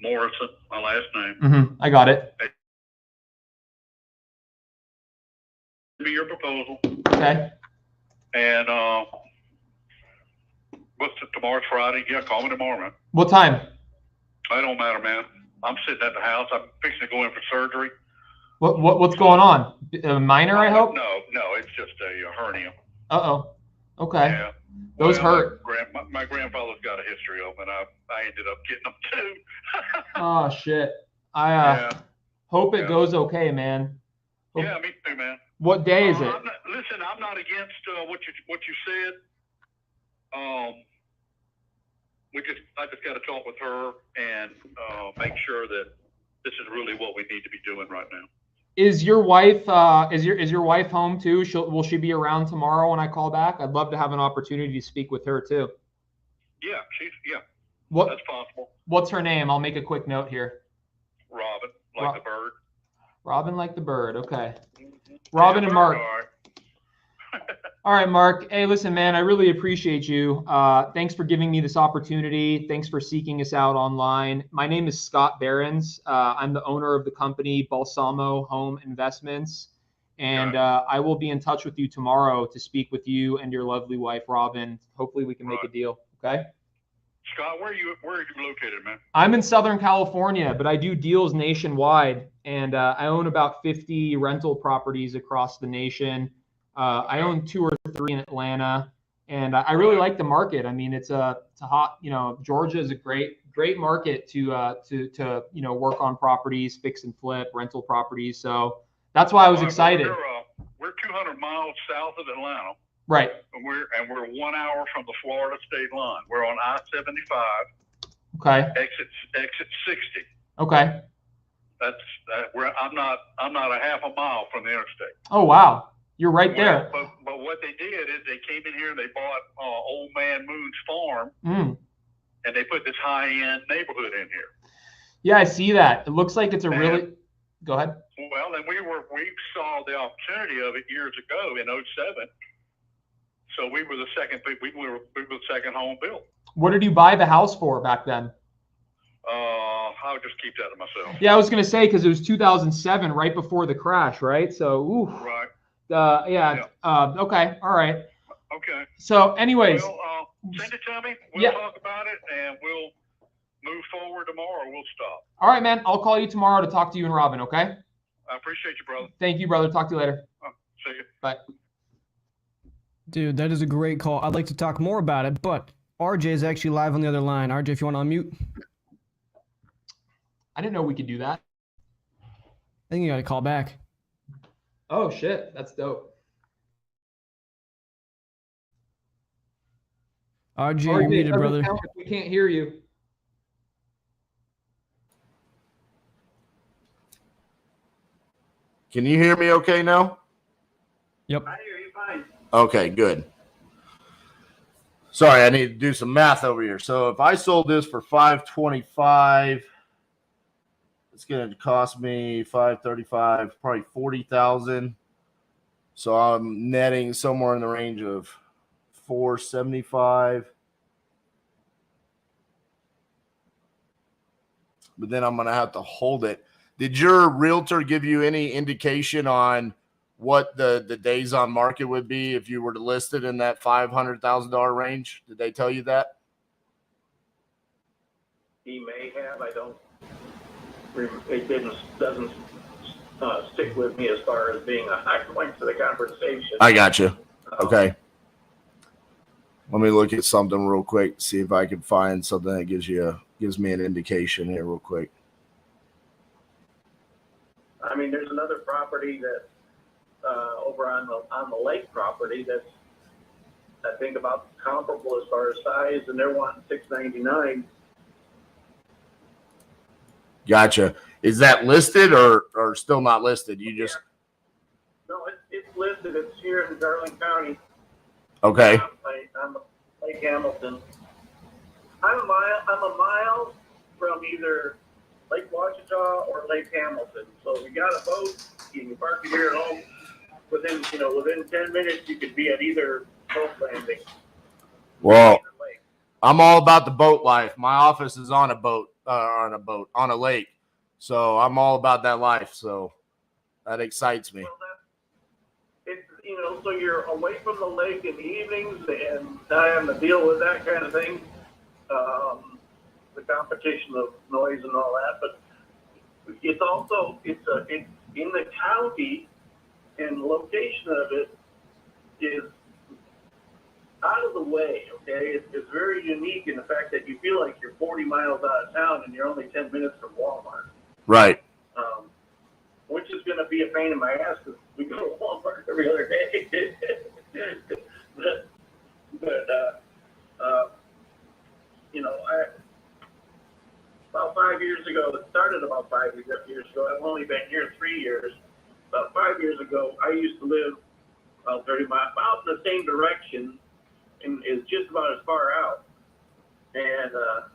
Morrison, my last name. Mm-hmm. I got it. Give me your proposal. Okay. And tomorrow's Friday. Yeah, call me tomorrow, man. What time? It don't matter, man. I'm sitting at the house. I'm fixing to go in for surgery. What's going on? Minor, I hope? No, it's just a hernia. Uh-oh. Okay. Yeah. Those hurt. My grandfather's got a history of them, and I ended up getting them too. Oh, shit. I hope it goes okay, man. Yeah, me too, man. What day is it? I'm not against what you said. I just got to talk with her and make sure that this is really what we need to be doing right now. Is your wife is your wife home too? Will she be around tomorrow when I call back? I'd love to have an opportunity to speak with her too. Yeah, What? that's possible. What's her name? I'll make a quick note here. Robin, like the bird. Robin, like the bird. Okay. Robin and bird, Mark. All right. All right, Mark. Hey, listen, man, I really appreciate you. Thanks for giving me this opportunity. Thanks for seeking us out online. My name is Scott Behrens. I'm the owner of the company Balsamo Home Investments. And I will be in touch with you tomorrow to speak with you and your lovely wife, Robin. Hopefully we can make a deal. Okay? Scott, where are you located, man? I'm in Southern California, but I do deals nationwide. And I own about 50 rental properties across the nation. I own 2 or 3 in Atlanta, and I really like the market. I mean, it's a hot, Georgia is a great market to work on properties, fix and flip, rental properties. So that's why I was excited. We're 200 miles south of Atlanta. Right. And we're 1 hour from the Florida state line. We're on I-75. Okay. Exit 60. Okay. I'm not a half a mile from the interstate. Oh wow. You're right there. But what they did is they came in here and they bought Old Man Moon's farm, and they put this high-end neighborhood in here. Yeah, I see that. It looks like it's a really. Go ahead. Well, and we saw the opportunity of it years ago in '07. So we were the second. We were the second home built. What did you buy the house for back then? I'll just keep that to myself. Yeah, I was gonna say because it was 2007, right before the crash, right? So, oof. Right. Okay. All right. Okay. So, anyways. Well, send it to me. We'll talk about it, and we'll move forward tomorrow. We'll stop. All right, man. I'll call you tomorrow to talk to you and Robin, okay? I appreciate you, brother. Thank you, brother. Talk to you later. See you. Bye. Dude, that is a great call. I'd like to talk more about it, but RJ is actually live on the other line. RJ, if you want to unmute. I didn't know we could do that. I think you got to call back. Oh, shit. That's dope. RJ, you're muted, brother. We can't hear you. Can you hear me okay now? Yep. I hear you fine. Okay, good. Sorry, I need to do some math over here. So if I sold this for $525, it's going to cost me $535, probably $40,000. So I'm netting somewhere in the range of $475. But then I'm going to have to hold it. Did your realtor give you any indication on what the days on market would be if you were to list it in that $500,000 range? Did they tell you that? He may have. I don't. It doesn't stick with me as far as being a high point to the conversation. I got you. Okay. Let me look at something real quick. See if I can find something that gives me an indication here real quick. I mean, there's another property that over on the lake property that's I think about comparable as far as size, and they're wanting $699. Gotcha. Is that listed or still not listed? You just No, it's listed. It's here in Darling County. okay. I'm Lake Hamilton. I'm a mile from either Lake Washita or Lake Hamilton. So we got a boat. You can park it here at home. Within 10 minutes, you could be at either boat landing. Well, I'm all about the boat life. My office is on a lake. So I'm all about that life. So that excites me. So you're away from the lake in the evenings and not having to deal with that kind of thing. The competition of noise and all that, but it's also it's in the county, and the location of it is out of the way. Okay, it's very unique in the fact that you feel like you're 40 miles out of town and you're only 10 minutes from Walmart. Right. Which is going to be a pain in my ass because we go to Walmart every other day. but about 30 miles, about in the same direction, and is just about as far out. And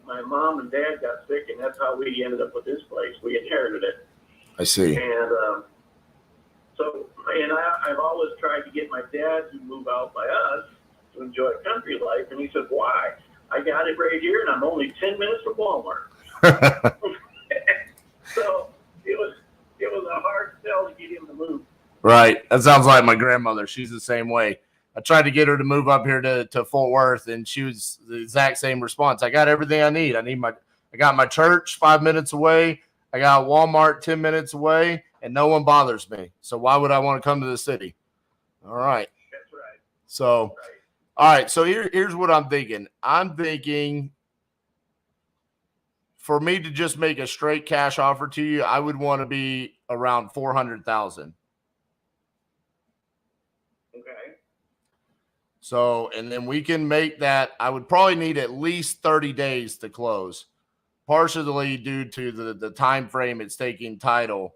my mom and dad got sick, and that's how we ended up with this place. We inherited it. I see. And I've always tried to get my dad to move out by us to enjoy country life. And he said, why? I got it right here, and I'm only 10 minutes from Walmart. So it was a hard sell to get him to move. Right. That sounds like my grandmother. She's the same way. I tried to get her to move up here to Fort Worth, and she was the exact same response. I got everything I need. I got my church 5 minutes away. I got Walmart 10 minutes away, and no one bothers me. So why would I want to come to the city? All right. That's right. So, all right. So here's what I'm thinking. I'm thinking for me to just make a straight cash offer to you, I would want to be around 400,000. Okay. So, and then we can make that. I would probably need at least 30 days to close, partially due to the time frame it's taking title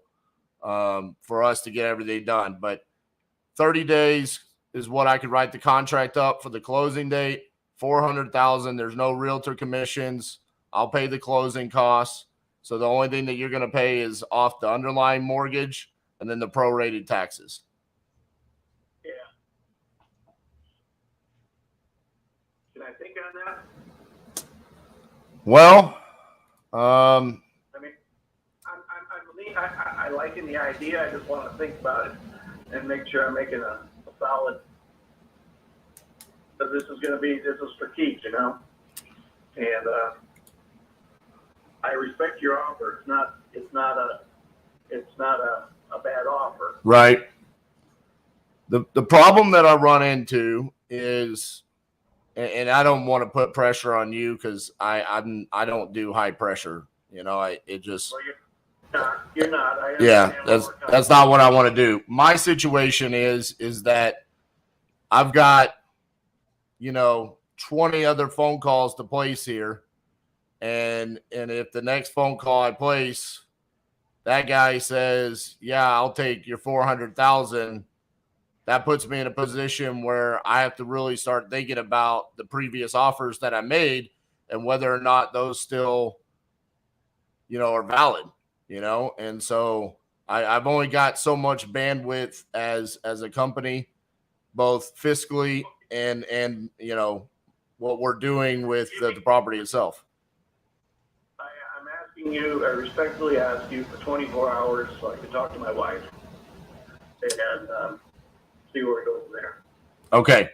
for us to get everything done. But 30 days is what I could write the contract up for the closing date. 400,000. There's no realtor commissions. I'll pay the closing costs. So the only thing that you're going to pay is off the underlying mortgage and then the prorated taxes. Yeah. Can I think on that? Well, I mean, I liking the idea. I just want to think about it and make sure I'm making a solid. Because this is for keeps, you know. And I respect your offer. It's not a bad offer. right. The problem that I run into is, and I don't want to put pressure on you because I don't do high pressure. You know, Well, you're not. I yeah, understand that's not what I want to do. My situation is that I've got, 20 other phone calls to place here. And if the next phone call I place, that guy says, yeah, I'll take your 400,000. That puts me in a position where I have to really start thinking about the previous offers that I made and whether or not those still, are valid, And so I've only got so much bandwidth as a company, both fiscally and what we're doing with the property itself. I'm asking you, I respectfully ask you for 24 hours so I can talk to my wife and see where we go from there. Okay.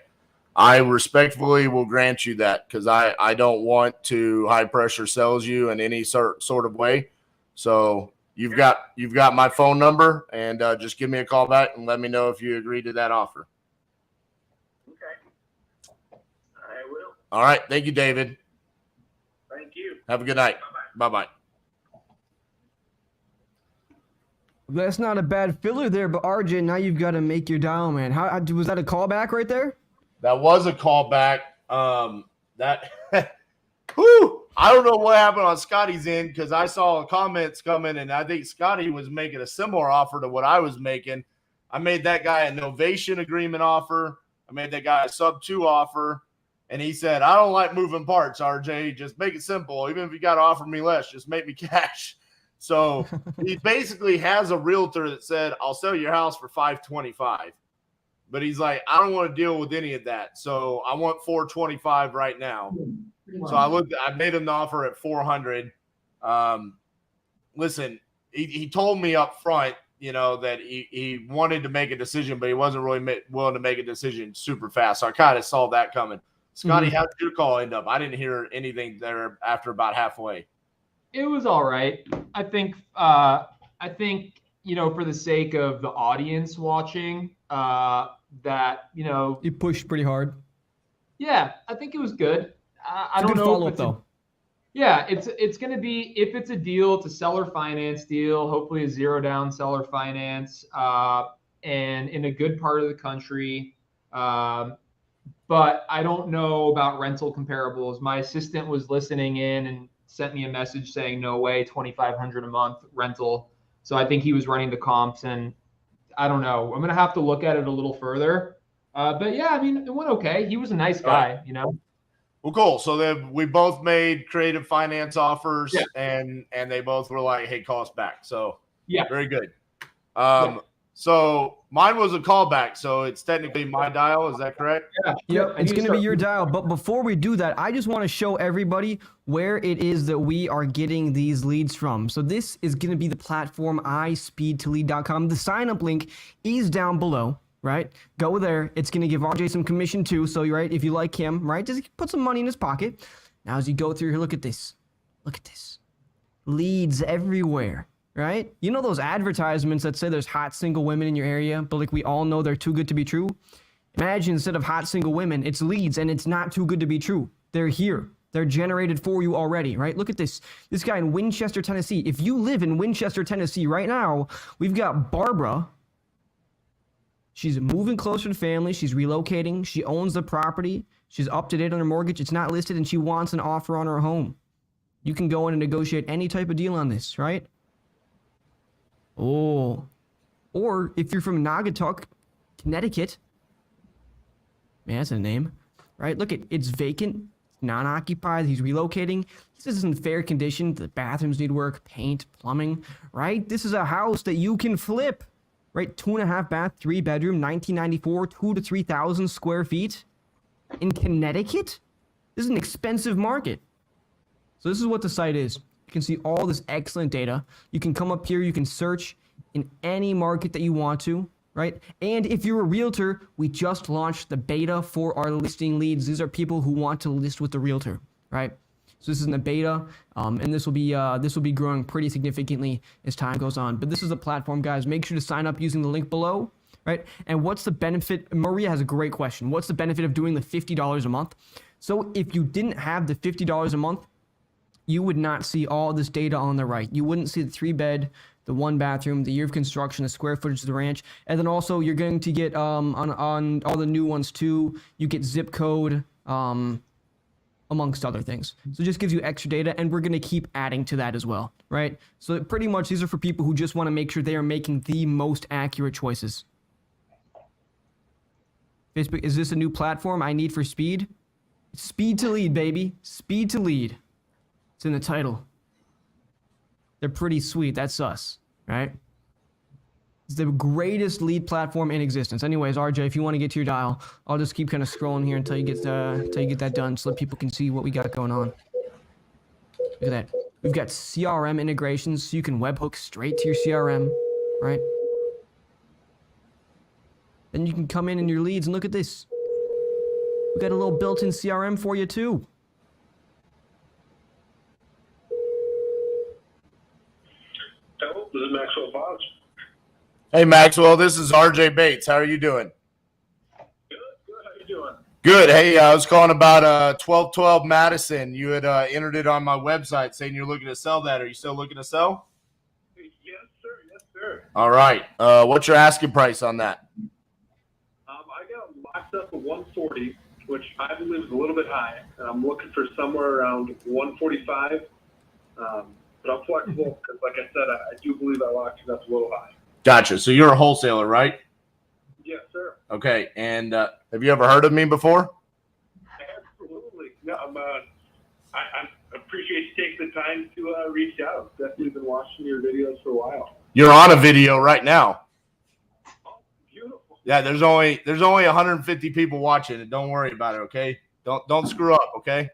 I respectfully will grant you that because I don't want to high pressure sales you in any sort of way. So you've got my phone number and just give me a call back and let me know if you agree to that offer. Okay. I will. All right. Thank you, David. Thank you. Have a good night. Bye-bye. That's not a bad filler there, but RJ, now you've got to make your dial, man. How was that a callback right there? That was a callback. Whew, I don't know what happened on Scotty's end because I saw comments coming, and I think Scotty was making a similar offer to what I was making. I made that guy a novation agreement offer. I made that guy a sub 2 offer, and he said, I don't like moving parts, RJ. Just make it simple. Even if you got to offer me less, just make me cash. So he basically has a realtor that said, I'll sell your house for $525. But he's like, I don't want to deal with any of that. So I want $425 right now. So I made him the offer at $400. Listen, he told me up front, that he wanted to make a decision, but he wasn't really willing to make a decision super fast. So I kind of saw that coming. Scotty, how did your call end up? I didn't hear anything there after about halfway. It was all right. I think, for the sake of the audience watching, that, You pushed pretty hard. Yeah, I think it was good. I don't Good know follow if up though. Yeah, it's going to be, if it's a deal, it's a seller finance deal, hopefully a zero down seller finance, and in a good part of the country. But I don't know about rental comparables. My assistant was listening in and sent me a message saying, no way, $2,500 a month rental. So I think he was running the comps, and I don't know. I'm going to have to look at it a little further. But yeah, I mean, it went okay. He was a nice guy, you know. Well, cool. So then we both made creative finance offers, Yeah. and they both were like, "Hey, call us back." So Yeah. very good. Yeah. So mine was a callback, so it's technically my dial. Is that correct? Yeah. Yep, it's going to be your dial. But before we do that, I just want to show everybody where it is that we are getting these leads from. So this is going to be the platform ispeedtolead.com. The sign-up link is down below, right? Go there. It's going to give RJ some commission too. So, right, if you like him, right, just put some money in his pocket. Now, as you go through here, look at this. Look at this. Leads everywhere. Right? You know those advertisements that say there's hot single women in your area, but like we all know they're too good to be true? Imagine instead of hot single women, it's leads and it's not too good to be true. They're here. They're generated for you already, right? Look at this. This guy in Winchester, Tennessee. If you live in Winchester, Tennessee right now, we've got Barbara. She's moving closer to family. She's relocating. She owns the property. She's up to date on her mortgage. It's not listed and she wants an offer on her home. You can go in and negotiate any type of deal on this, right? Oh, or if you're from Naugatuck, Connecticut, man, that's a name, right? Look, it's vacant, non-occupied, he's relocating. This is in fair condition. The bathrooms need work, paint, plumbing, right? This is a house that you can flip, right? 2.5 bath, 3 bedroom, 1994, 2,000 to 3,000 square feet in Connecticut. This is an expensive market. So this is what the site is. You can see all this excellent data. You can come up here, you can search in any market that you want to, right? And if you're a realtor, we just launched the beta for our listing leads. These are people who want to list with the realtor, right? So this is in the beta, and this will be growing pretty significantly as time goes on. But this is the platform, guys. Make sure to sign up using the link below, right? And what's the benefit? Maria has a great question. What's the benefit of doing the $50 a month? So if you didn't have the $50 a month, you would not see all this data on the right. You wouldn't see the 3-bed, the 1-bathroom, the year of construction, the square footage of the ranch, and then also you're going to get on all the new ones too. You get zip code, amongst other things. So it just gives you extra data, and we're going to keep adding to that as well, right? So pretty much these are for people who just want to make sure they are making the most accurate choices. Facebook, is this a new platform I need for speed? Speed to lead, baby. Speed to lead. It's in the title. They're pretty sweet. That's us, right? It's the greatest lead platform in existence. Anyways, RJ, if you want to get to your dial, I'll just keep kind of scrolling here until you get that done, so that people can see what we got going on. Look at that. We've got CRM integrations, so you can webhook straight to your CRM, right? Then you can come in your leads and look at this. We got a little built-in CRM for you too. This is Maxwell Boggs. Hey, Maxwell, this is RJ Bates. How are you doing? Good. How you doing? Good. Hey, I was calling about 1212 Madison. You had entered it on my website saying you're looking to sell that. Are you still looking to sell? Yes, sir. All right. What's your asking price on that? I got them locked up at 140, which I believe is a little bit high. And I'm looking for somewhere around 145. But I'm flexible because, like I said, I do believe I locked it up a little high. Gotcha. So you're a wholesaler, right? Yes, sir. Okay. And have you ever heard of me before? Absolutely. No, I appreciate you taking the time to reach out. Definitely been watching your videos for a while. You're on a video right now. Oh, beautiful. Yeah, there's only 150 people watching it. Don't worry about it, okay? Don't screw up, okay?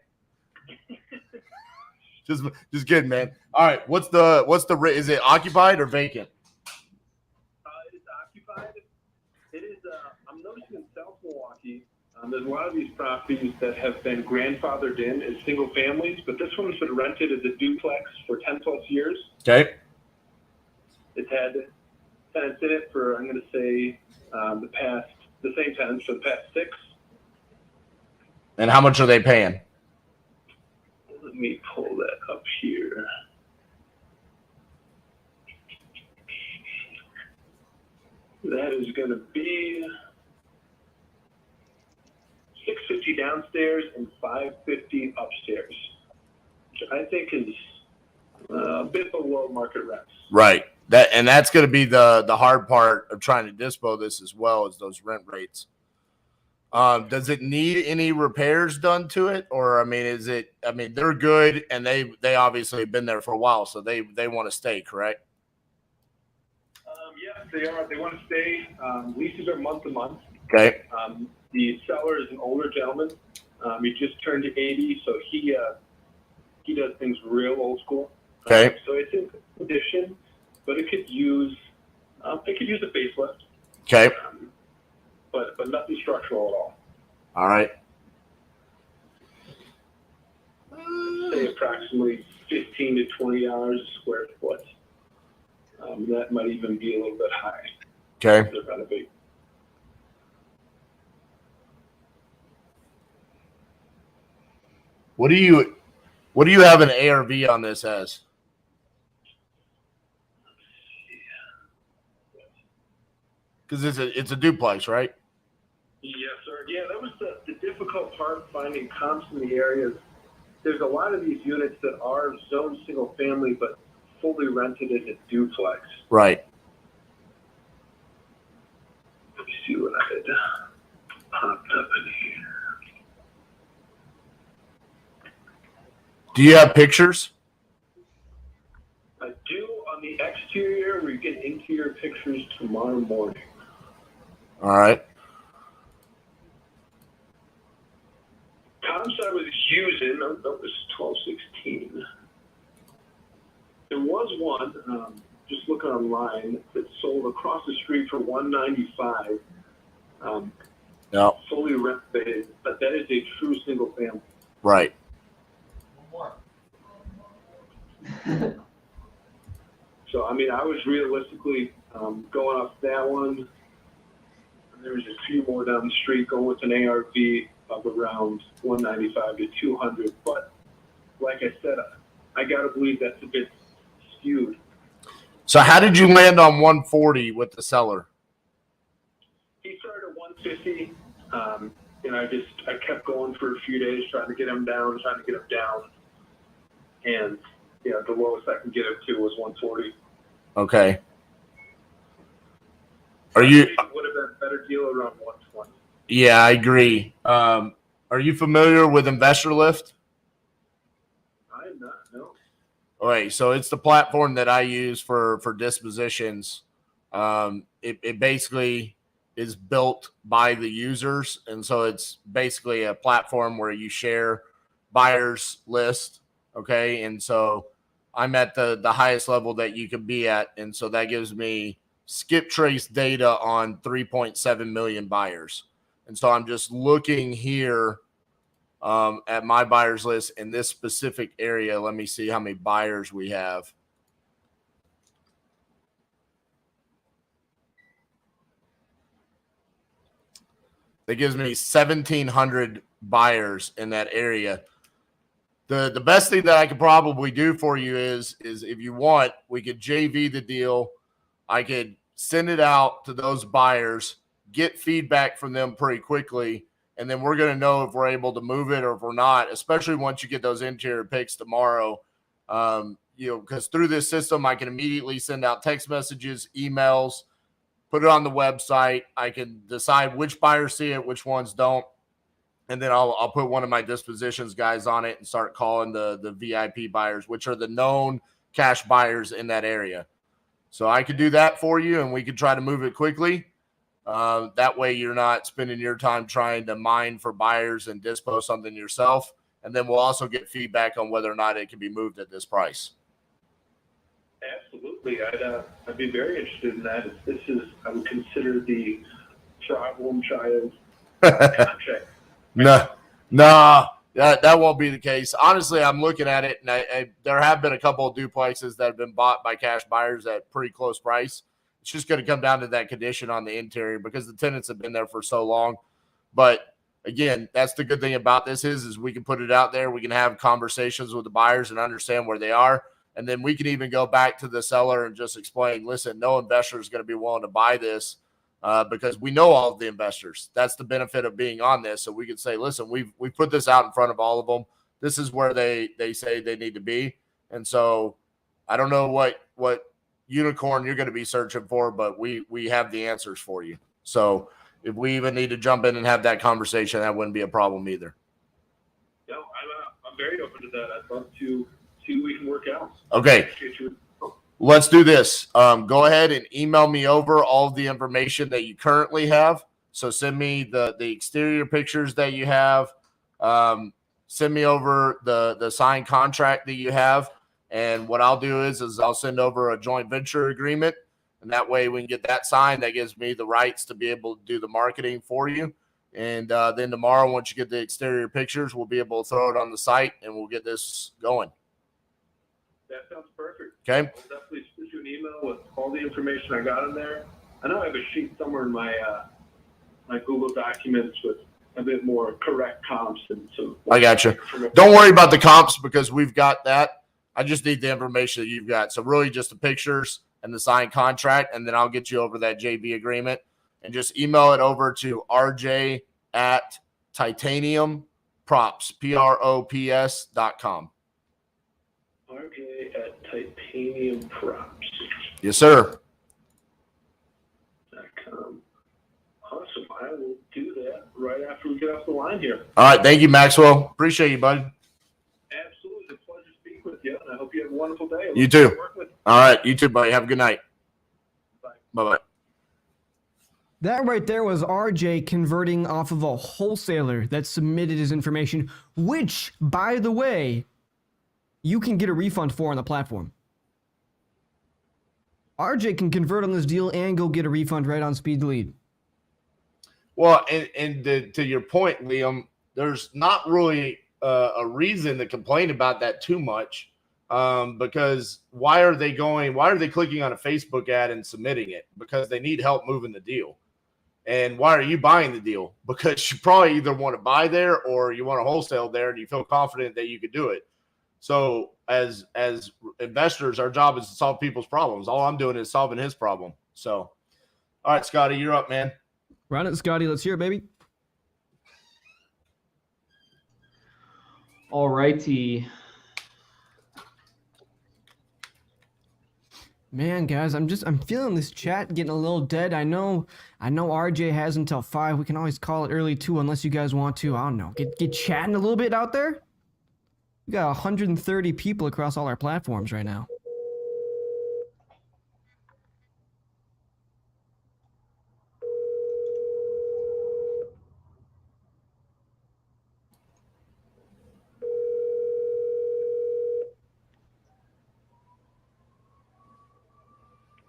Just kidding, man. All right, what's the is it occupied or vacant? It is occupied. It is. I'm noticing in South Milwaukee, there's a lot of these properties that have been grandfathered in as single families, but this one's been rented as a duplex for 10 plus years. Okay. It's had tenants in it for, I'm going to say, the same tenants for the past 6. And how much are they paying? Let me pull that up here. That is going to be $650 downstairs and $550 upstairs, which I think is a bit below market rents. Right. That's going to be the hard part of trying to dispo this as well as those rent rates. Does it need any repairs done to it, or I mean, they're good and they obviously have been there for a while, so they want to stay, correct? Yes, they are. They want to stay. Leases are month to month. Okay. The seller is an older gentleman. He just turned 80, so he does things real old school. Okay. So it's in good condition, but it could use a facelift. Okay. But nothing structural at all. All right. Say approximately 15 to 20 dollars a square foot. That might even be a little bit high. Okay. To renovate. What do you have an ARV on this as? Because it's a duplex, right? Yes, sir. Yeah, that was the difficult part, finding comps in the areas. There's a lot of these units that are zoned single family, but fully rented as a duplex. Right. Let me see what I had popped up in here. Do you have pictures? I do on the exterior. We get interior pictures tomorrow morning. All right. Comps I was using, that was 1216. There was one, just looking online, that sold across the street for $195. No. Fully renovated, but that is a true single family. Right. So, I mean, I was realistically going off that one. There was a few more down the street going with an ARV of around 195 to 200. But like I said, I got to believe that's a bit skewed. So how did you land on 140 with the seller? He started at 150. And I kept going for a few days, trying to get him down. And, the lowest I can get him to was 140. Okay. Would have been a better deal around 120. Yeah, I agree. Are you familiar with Investor Lift? I am not, no. Okay, so it's the platform that I use for dispositions. It basically is built by the users, and so it's basically a platform where you share buyers list. Okay, and so I'm at the highest level that you could be at, and so that gives me skip trace data on 3.7 million buyers. And so I'm just looking here at my buyers list in this specific area. Let me see how many buyers we have. That gives me 1,700 buyers in that area. The best thing that I could probably do for you is if you want, we could JV the deal. I could send it out to those buyers, get feedback from them pretty quickly, and then we're going to know if we're able to move it or if we're not, especially once you get those interior pics tomorrow. Because through this system, I can immediately send out text messages, emails, put it on the website. I can decide which buyers see it, which ones don't. And then I'll put one of my dispositions guys on it and start calling the VIP buyers, which are the known cash buyers in that area. So I could do that for you, and we could try to move it quickly. That way you're not spending your time trying to mine for buyers and dispose something yourself. And then we'll also get feedback on whether or not it can be moved at this price. Absolutely. I'd be very interested in that. If this is, I would consider the problem child contract. No, that won't be the case. Honestly, I'm looking at it, and there have been a couple of duplexes that have been bought by cash buyers at pretty close price. It's just going to come down to that condition on the interior because the tenants have been there for so long. But again, that's the good thing about this is we can put it out there. We can have conversations with the buyers and understand where they are. And then we can even go back to the seller and just explain, listen, no investor is going to be willing to buy this because we know all of the investors. That's the benefit of being on this. So we could say, listen, we've put this out in front of all of them. This is where they say they need to be. And so I don't know what unicorn you're going to be searching for, but we have the answers for you. So if we even need to jump in and have that conversation, that wouldn't be a problem either. No, I'm very open to that. I'd love to see what we can work out. Okay. Let's do this. Go ahead and email me over all of the information that you currently have. So send me the exterior pictures that you have. Send me over the signed contract that you have. And what I'll do is I'll send over a joint venture agreement. And that way we can get that signed. That gives me the rights to be able to do the marketing for you. And then tomorrow, once you get the exterior pictures, we'll be able to throw it on the site and we'll get this going. That sounds perfect. Okay. I'll definitely send you an email with all the information I got in there. I know I have a sheet somewhere in my my Google documents with a bit more correct comps and some. I got you. Don't worry about the comps because we've got that. I just need the information that you've got. So really just the pictures and the signed contract, and then I'll get you over that JV agreement and just email it over to RJ at titaniumprops, PROPS.com. RJ at Titanium Props. Yes, sir. Awesome. I will do that right after we get off the line here. All right. Thank you, Maxwell. Appreciate you, bud. Absolutely. It's a pleasure to speak with you, and I hope you have a wonderful day. You too. All right. You too, buddy. Have a good night. Bye. Bye-bye. That right there was RJ converting off of a wholesaler that submitted his information, which, by the way, you can get a refund for on the platform. RJ can convert on this deal and go get a refund right on Speed Lead. Well, and to your point, Liam, there's not really a reason to complain about that too much, because why are they clicking on a Facebook ad and submitting it? Because they need help moving the deal. And why are you buying the deal? Because you probably either want to buy there or you want to wholesale there and you feel confident that you could do it. So as investors, our job is to solve people's problems. All I'm doing is solving his problem. So, all right, Scotty, you're up, man. Run it, Scotty. Let's hear it, baby. All righty. Man, guys, I'm feeling this chat getting a little dead. I know RJ has until 5. We can always call it early too, unless you guys want to. I don't know. Get chatting a little bit out there. We got 130 people across all our platforms right now.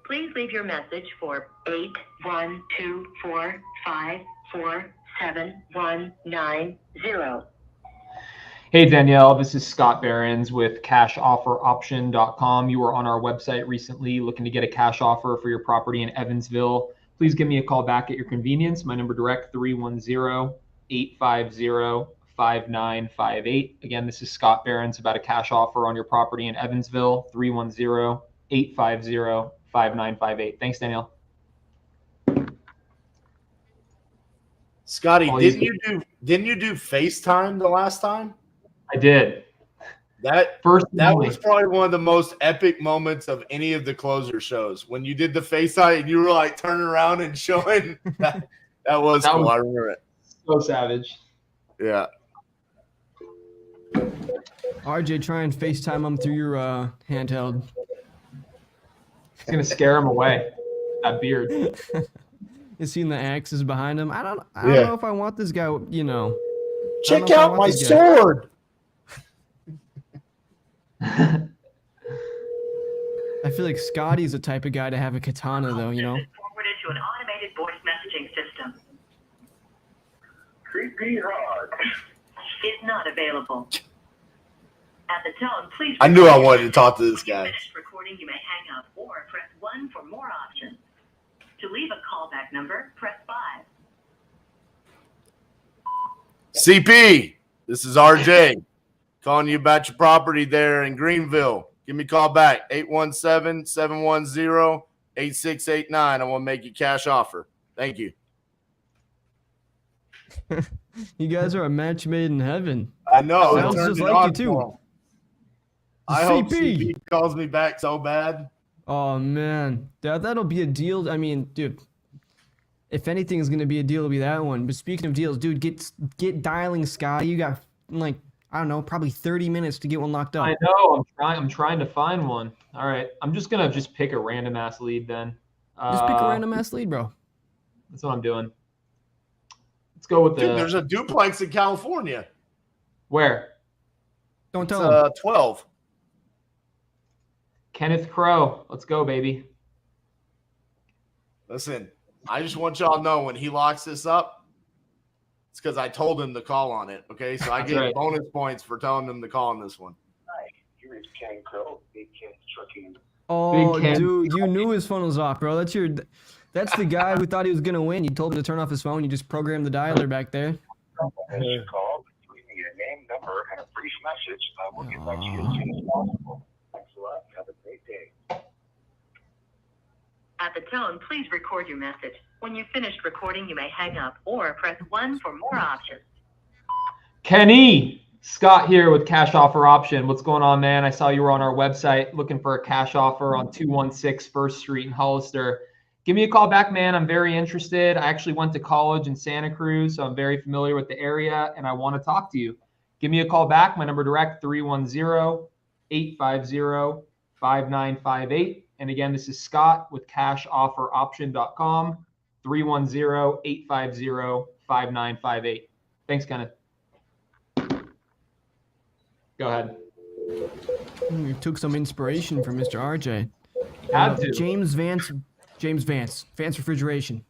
Please leave your message for 81245479190. Hey Danielle, this is Scott Behrens with cashofferoption.com. You were on our website recently looking to get a cash offer for your property in Evansville. Please give me a call back at your convenience. My number direct 310-850-5958. Again, this is Scott Behrens about a cash offer on your property in Evansville, 310-850-5958. Thanks, Danielle. Scotty, didn't you do FaceTime the last time? I did. That was probably one of the most epic moments of any of the closer shows. When you did the FaceTime and you were like turning around and showing that was cool. I remember it. So savage. Yeah. RJ, try and FaceTime him through your handheld. It's gonna scare him away. That beard. You seen the axes behind him? I don't know if I want this guy, you know. Check out my sword. I feel like Scotty's the type of guy to have a katana, though, you know. Forwarded to an automated voice messaging system. Creepy hard. Is not available. At the tone, please. I knew I wanted to talk to this guy. Finished recording, you may hang up or press 1 for more options. To leave a callback number, press 5. CP, this is RJ. Calling you about your property there in Greenville. Give me a call back, 817-710-8689. I want to make you cash offer. Thank you. You guys are a match made in heaven. I know. Sounds just like you, too. I hope CP calls me back so bad. Oh, man. That'll be a deal. I mean, dude, If anything is going to be a deal, it'll be that one. But speaking of deals, dude, get dialing Scotty. You got, like, I don't know, probably 30 minutes to get one locked up. I know. I'm trying to find one. All right. I'm just going to pick a random ass lead then. Just pick a random ass lead, bro. That's what I'm doing. Let's go with Dude, there's a duplex in California. Where? Don't tell him. 12. Kenneth Crow. Let's go, baby. Listen, I just want y'all to know when he locks this up, it's because I told him to call on it. Okay, so I get bonus points for telling him to call on this one. Hi, here is Ken Crow, Big Ken Trucking. Oh, dude, you knew his phone was off, bro. That's the guy who thought he was gonna win. You told him to turn off his phone. You just programmed the dialer back there. As you call, leave me your name, number, and a brief message. I will get back to you as soon as possible. Thanks a lot. Have a great day. At the tone, please record your message. When you've finished recording, you may hang up or press 1 for more options. Kenny, Scott here with Cash Offer Option. What's going on, man? I saw you were on our website looking for a cash offer on 216 First Street in Hollister. Give me a call back, man. I'm very interested. I actually went to college in Santa Cruz, so I'm very familiar with the area, and I want to talk to you. Give me a call back. My number direct, 310-850-5958. And again, this is Scott with cashofferoption.com, 310-850-5958. Thanks, Kenneth. Go ahead. You took some inspiration from Mr. RJ. Had to. James Vance, Vance Refrigeration.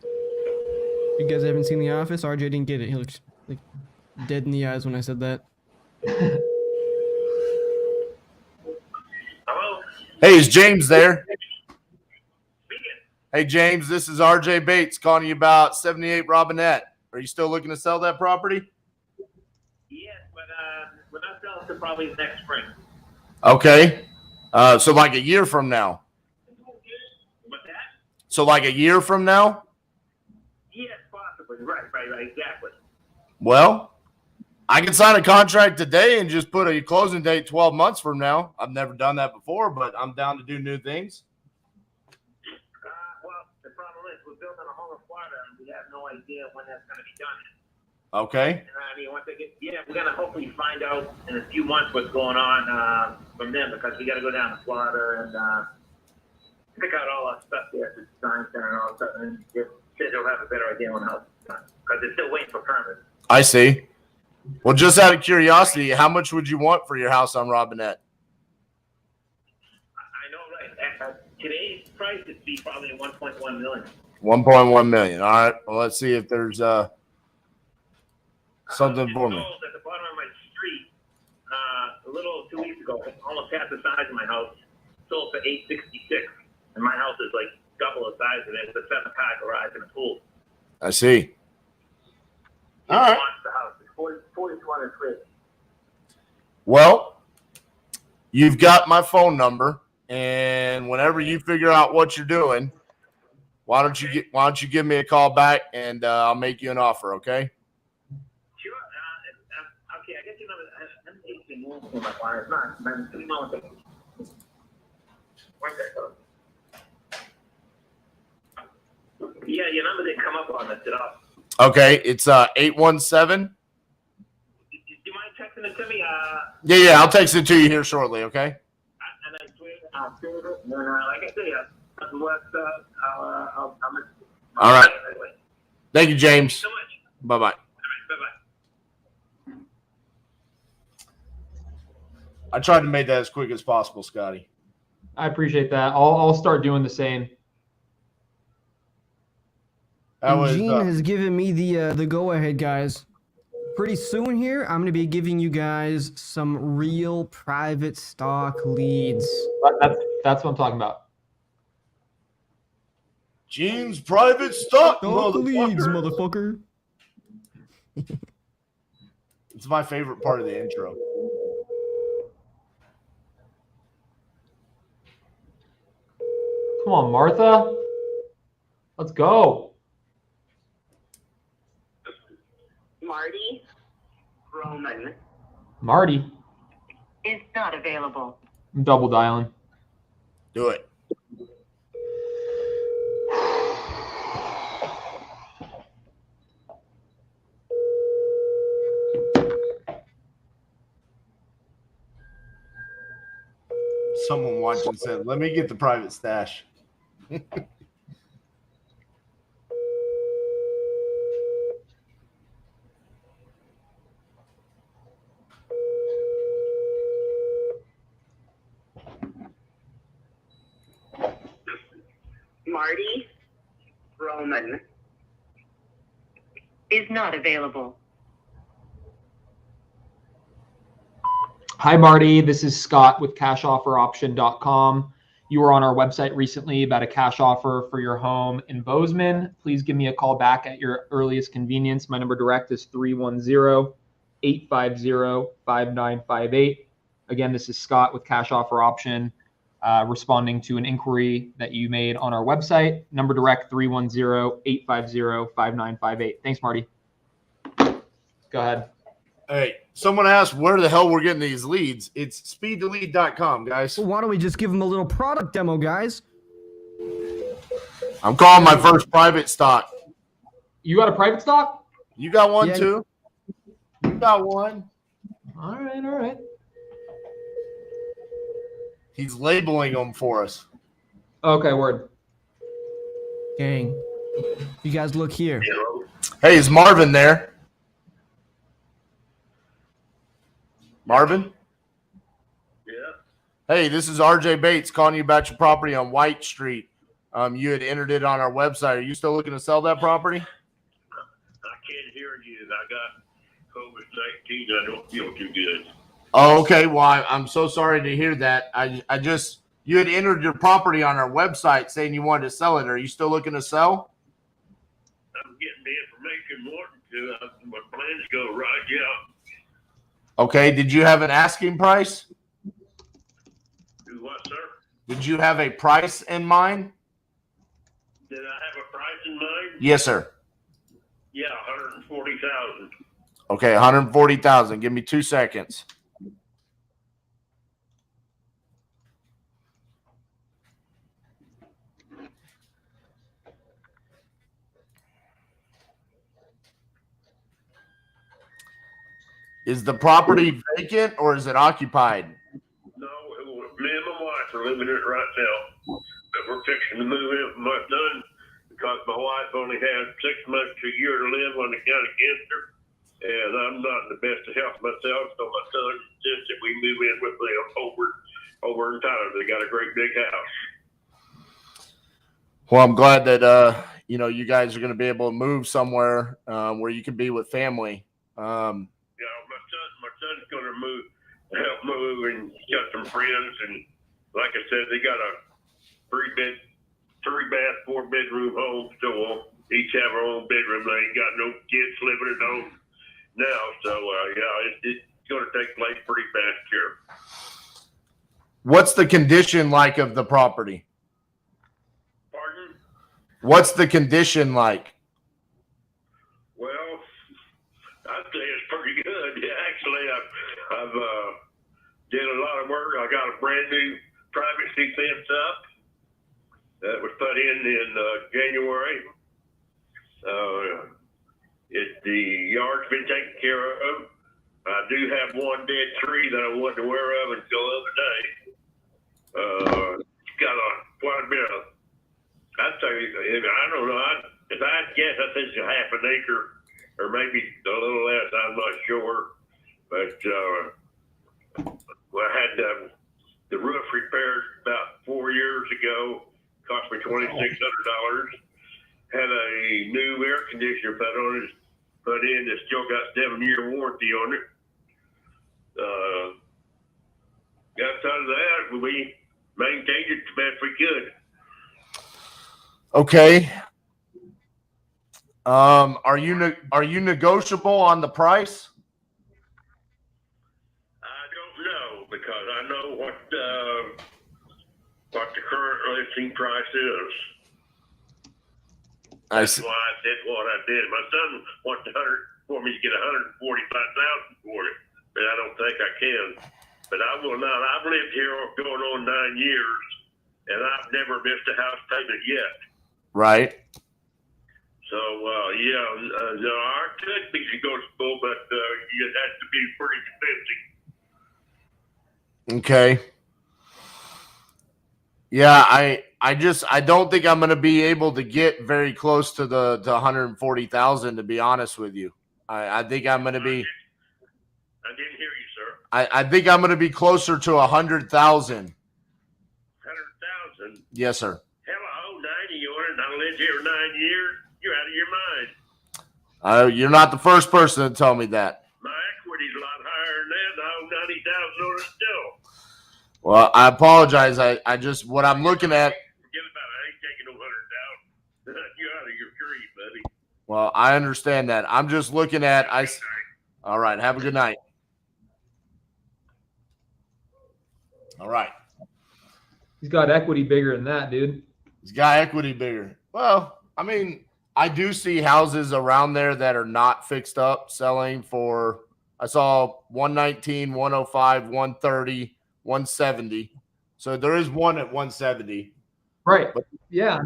You guys haven't seen The Office? RJ didn't get it. He looks like dead in the eyes when I said that. Hello? Hey, is James there? Hey, James, this is RJ Bates calling you about 78 Robinette. Are you still looking to sell that property? Yes, but we're not selling until probably next spring. Okay. So like a year from now. What's that? So like a year from now? Yes, possibly. Right, exactly. Well, I can sign a contract today and just put a closing date 12 months from now. I've never done that before, but I'm down to do new things. Well, the problem is we're building a home in Florida, and we have no idea when that's going to be done. Okay. And I mean, once they get, we're going to hopefully find out in a few months what's going on from them, because we got to go down to Florida and pick out all our stuff there at the design center and all that stuff, and just say they'll have a better idea on how it's done, because they're still waiting for permits. I see. Well, just out of curiosity, how much would you want for your house on Robinette? I know, right? At today's price, it'd be probably $1.1 million. 1.1 million. All right. Well, let's see if there's something for me. At the bottom of my street, a little 2 weeks ago, almost half the size of my house, sold for $866, and my house is like double the size of it. It's a 7-car garage and a pool. I see. All right. The house is 4,200 square. Well, you've got my phone number, and whenever you figure out what you're doing, why don't you give me a call back, and I'll make you an offer, okay? Sure. Okay, I guess your number. I'm taking more for my fire. It's not. Man, 3 months. Yeah, your number didn't come up on this at all. Okay, it's 817. Do you mind texting it to me? Yeah, I'll text it to you here shortly, okay? And I swear I'll save it. And like I say, I'll All right. Thank you, James. so much. Bye-bye. All right, bye-bye. I tried to make that as quick as possible, Scotty. I appreciate that. I'll start doing the same. That was, Gene has given me the go-ahead, guys. Pretty soon here, I'm going to be giving you guys some real private stock leads. That's what I'm talking about. Gene's private stock, Stock leads, motherfucker. motherfucker. It's my favorite part of the intro. Come on, Martha. Let's go. Marty Roman Marty. is not available. I'm double dialing. Do it. Someone watching said, "Let me get the private stash." Marty Roman is not available. Hi, Marty. This is Scott with cashofferoption.com. You were on our website recently about a cash offer for your home in Bozeman. Please give me a call back at your earliest convenience. My number direct is 310-850-5958. Again, this is Scott with Cash Offer Option, responding to an inquiry that you made on our website. Number direct 310-850-5958. Thanks, Marty. Go ahead. Hey, someone asked where the hell we're getting these leads. It's speedtolead.com, guys. Well, why don't we just give them a little product demo, guys? I'm calling my first private stock. You got a private stock? You got one Yeah. too? You got one. All right. He's labeling them for us. Okay, word. Gang. You guys look here. Hey, is Marvin there? Marvin? Yeah. Hey, this is RJ Bates calling you about your property on White Street. You had entered it on our website. Are you still looking to sell that property? I can't hear you. I got COVID-19. I don't feel too good. Oh, okay. Well, I'm so sorry to hear that. You had entered your property on our website saying you wanted to sell it. Are you still looking to sell? I'm getting the information wanting to. My plan is go right out. Okay. Did you have an asking price? Do what, sir? Did you have a price in mind? Did I have a price in mind? Yes, sir. Yeah, 140,000. Okay, 140,000. Give me 2 seconds. Is the property vacant or is it occupied? No, me and my wife are living in it right now. But we're fixing to move in with my son because my wife only had 6 months to a year to live on the county cancer. And I'm not in the best of health myself, so my son insisted we move in with them over in Tyler. They got a great big house. Well, I'm glad that you guys are going to be able to move somewhere where you can be with family. Yeah, my son's going to help move, and he's got some friends. And like I said, they got a 3-bath, 4-bedroom home, so we'll each have our own bedroom. They ain't got no kids living at home now, so it's going to take place pretty fast here. What's the condition like of the property? Pardon? What's the condition like? Well, I'd say it's pretty good. Actually, I've did a lot of work. I got a brand new privacy fence up that was put in January. The yard's been taken care of. I do have one dead tree that I wasn't aware of until the other day. It's got quite a bit of, I'd say, I don't know. If I had to guess, I think it's a half an acre or maybe a little less. I'm not sure. But I had the roof repaired about 4 years ago. Cost me $2,600. Had a new air conditioner put in that's still got 7-year warranty on it. Outside of that, we maintained it the best we could. Okay. Are you negotiable on the price? I don't know because I know what the current listing price is. That's why I did what I did. My son wants for me to get $145,000 for it, but I don't think I can. But I will not. I've lived here going on 9 years, and I've never missed a house payment yet. Right. So I could be negotiable, but it has to be pretty expensive. Okay. Yeah, I don't think I'm going to be able to get very close to the 140,000. To be honest with you, I think I'm going to be. I didn't hear you, sir. I think I'm going to be closer to 100,000. 100,000. Yes, sir. Hello, 90 yours. I lived here 9 years. You're out of your mind. You're not the first person to tell me that. My equity's a lot higher than that. I owe 90,000 on it still. Well, I apologize. I just what I'm looking at. Forget about it. I ain't taking no 100,000. You're out of your tree, buddy. Well, I understand that. I'm just looking at. All right. Have a good night. All right. He's got equity bigger than that, dude. He's got equity bigger. Well, I mean, I do see houses around there that are not fixed up selling for. I saw 119, 105, 130, 170. So there is one at 170. Right. Yeah.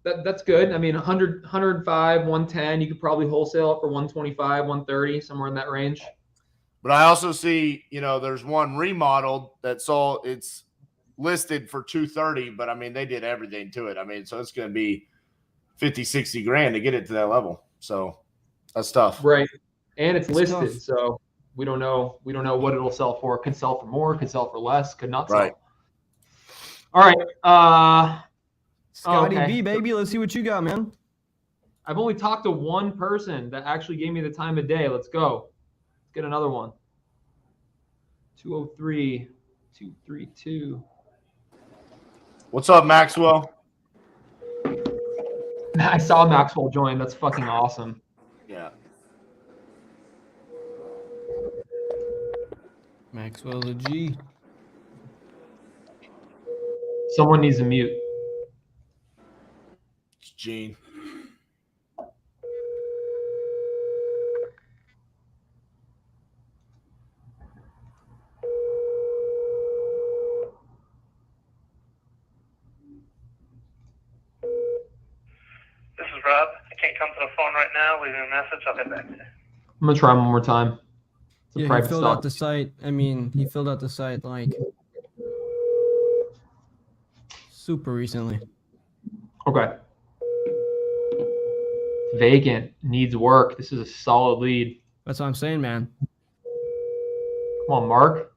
That's good. I mean, 100, 105, 110, you could probably wholesale it for 125, 130, somewhere in that range. But I also see, there's one remodeled that sold. It's listed for 230, but I mean, they did everything to it. I mean, so it's going to be 50, 60 grand to get it to that level. So that's tough. Right. And it's listed. Tough. So we don't know what it'll sell for. Could sell for more, could sell for less, could not sell. Right. All right. Scotty B, baby, let's see what you got, man. I've only talked to one person that actually gave me the time of day. Let's go. Let's get another one. 203, 232. What's up, Maxwell? I saw Maxwell join. That's fucking awesome. Yeah. Maxwell's a G. Someone needs to mute. It's Gene. This is Rob. I can't come to the phone right now. Leave me a message. I'll get back to you. I'm gonna try one more time. He filled out the site. I mean, he filled out the site like super recently. Okay. Vacant, needs work. This is a solid lead. That's what I'm saying, man. Come on, Mark.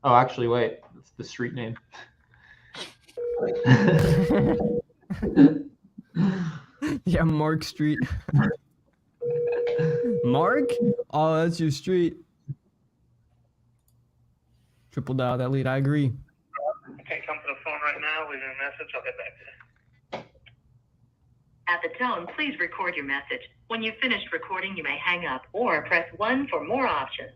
Oh, actually, wait. That's the street name. Yeah, Mark Street. Mark? Oh, that's your street. Triple dial that lead. I agree. I can't come to the phone right now. Leave me a message. I'll get back to you. At the tone, please record your message. When you've finished recording, you may hang up or press 1 for more options.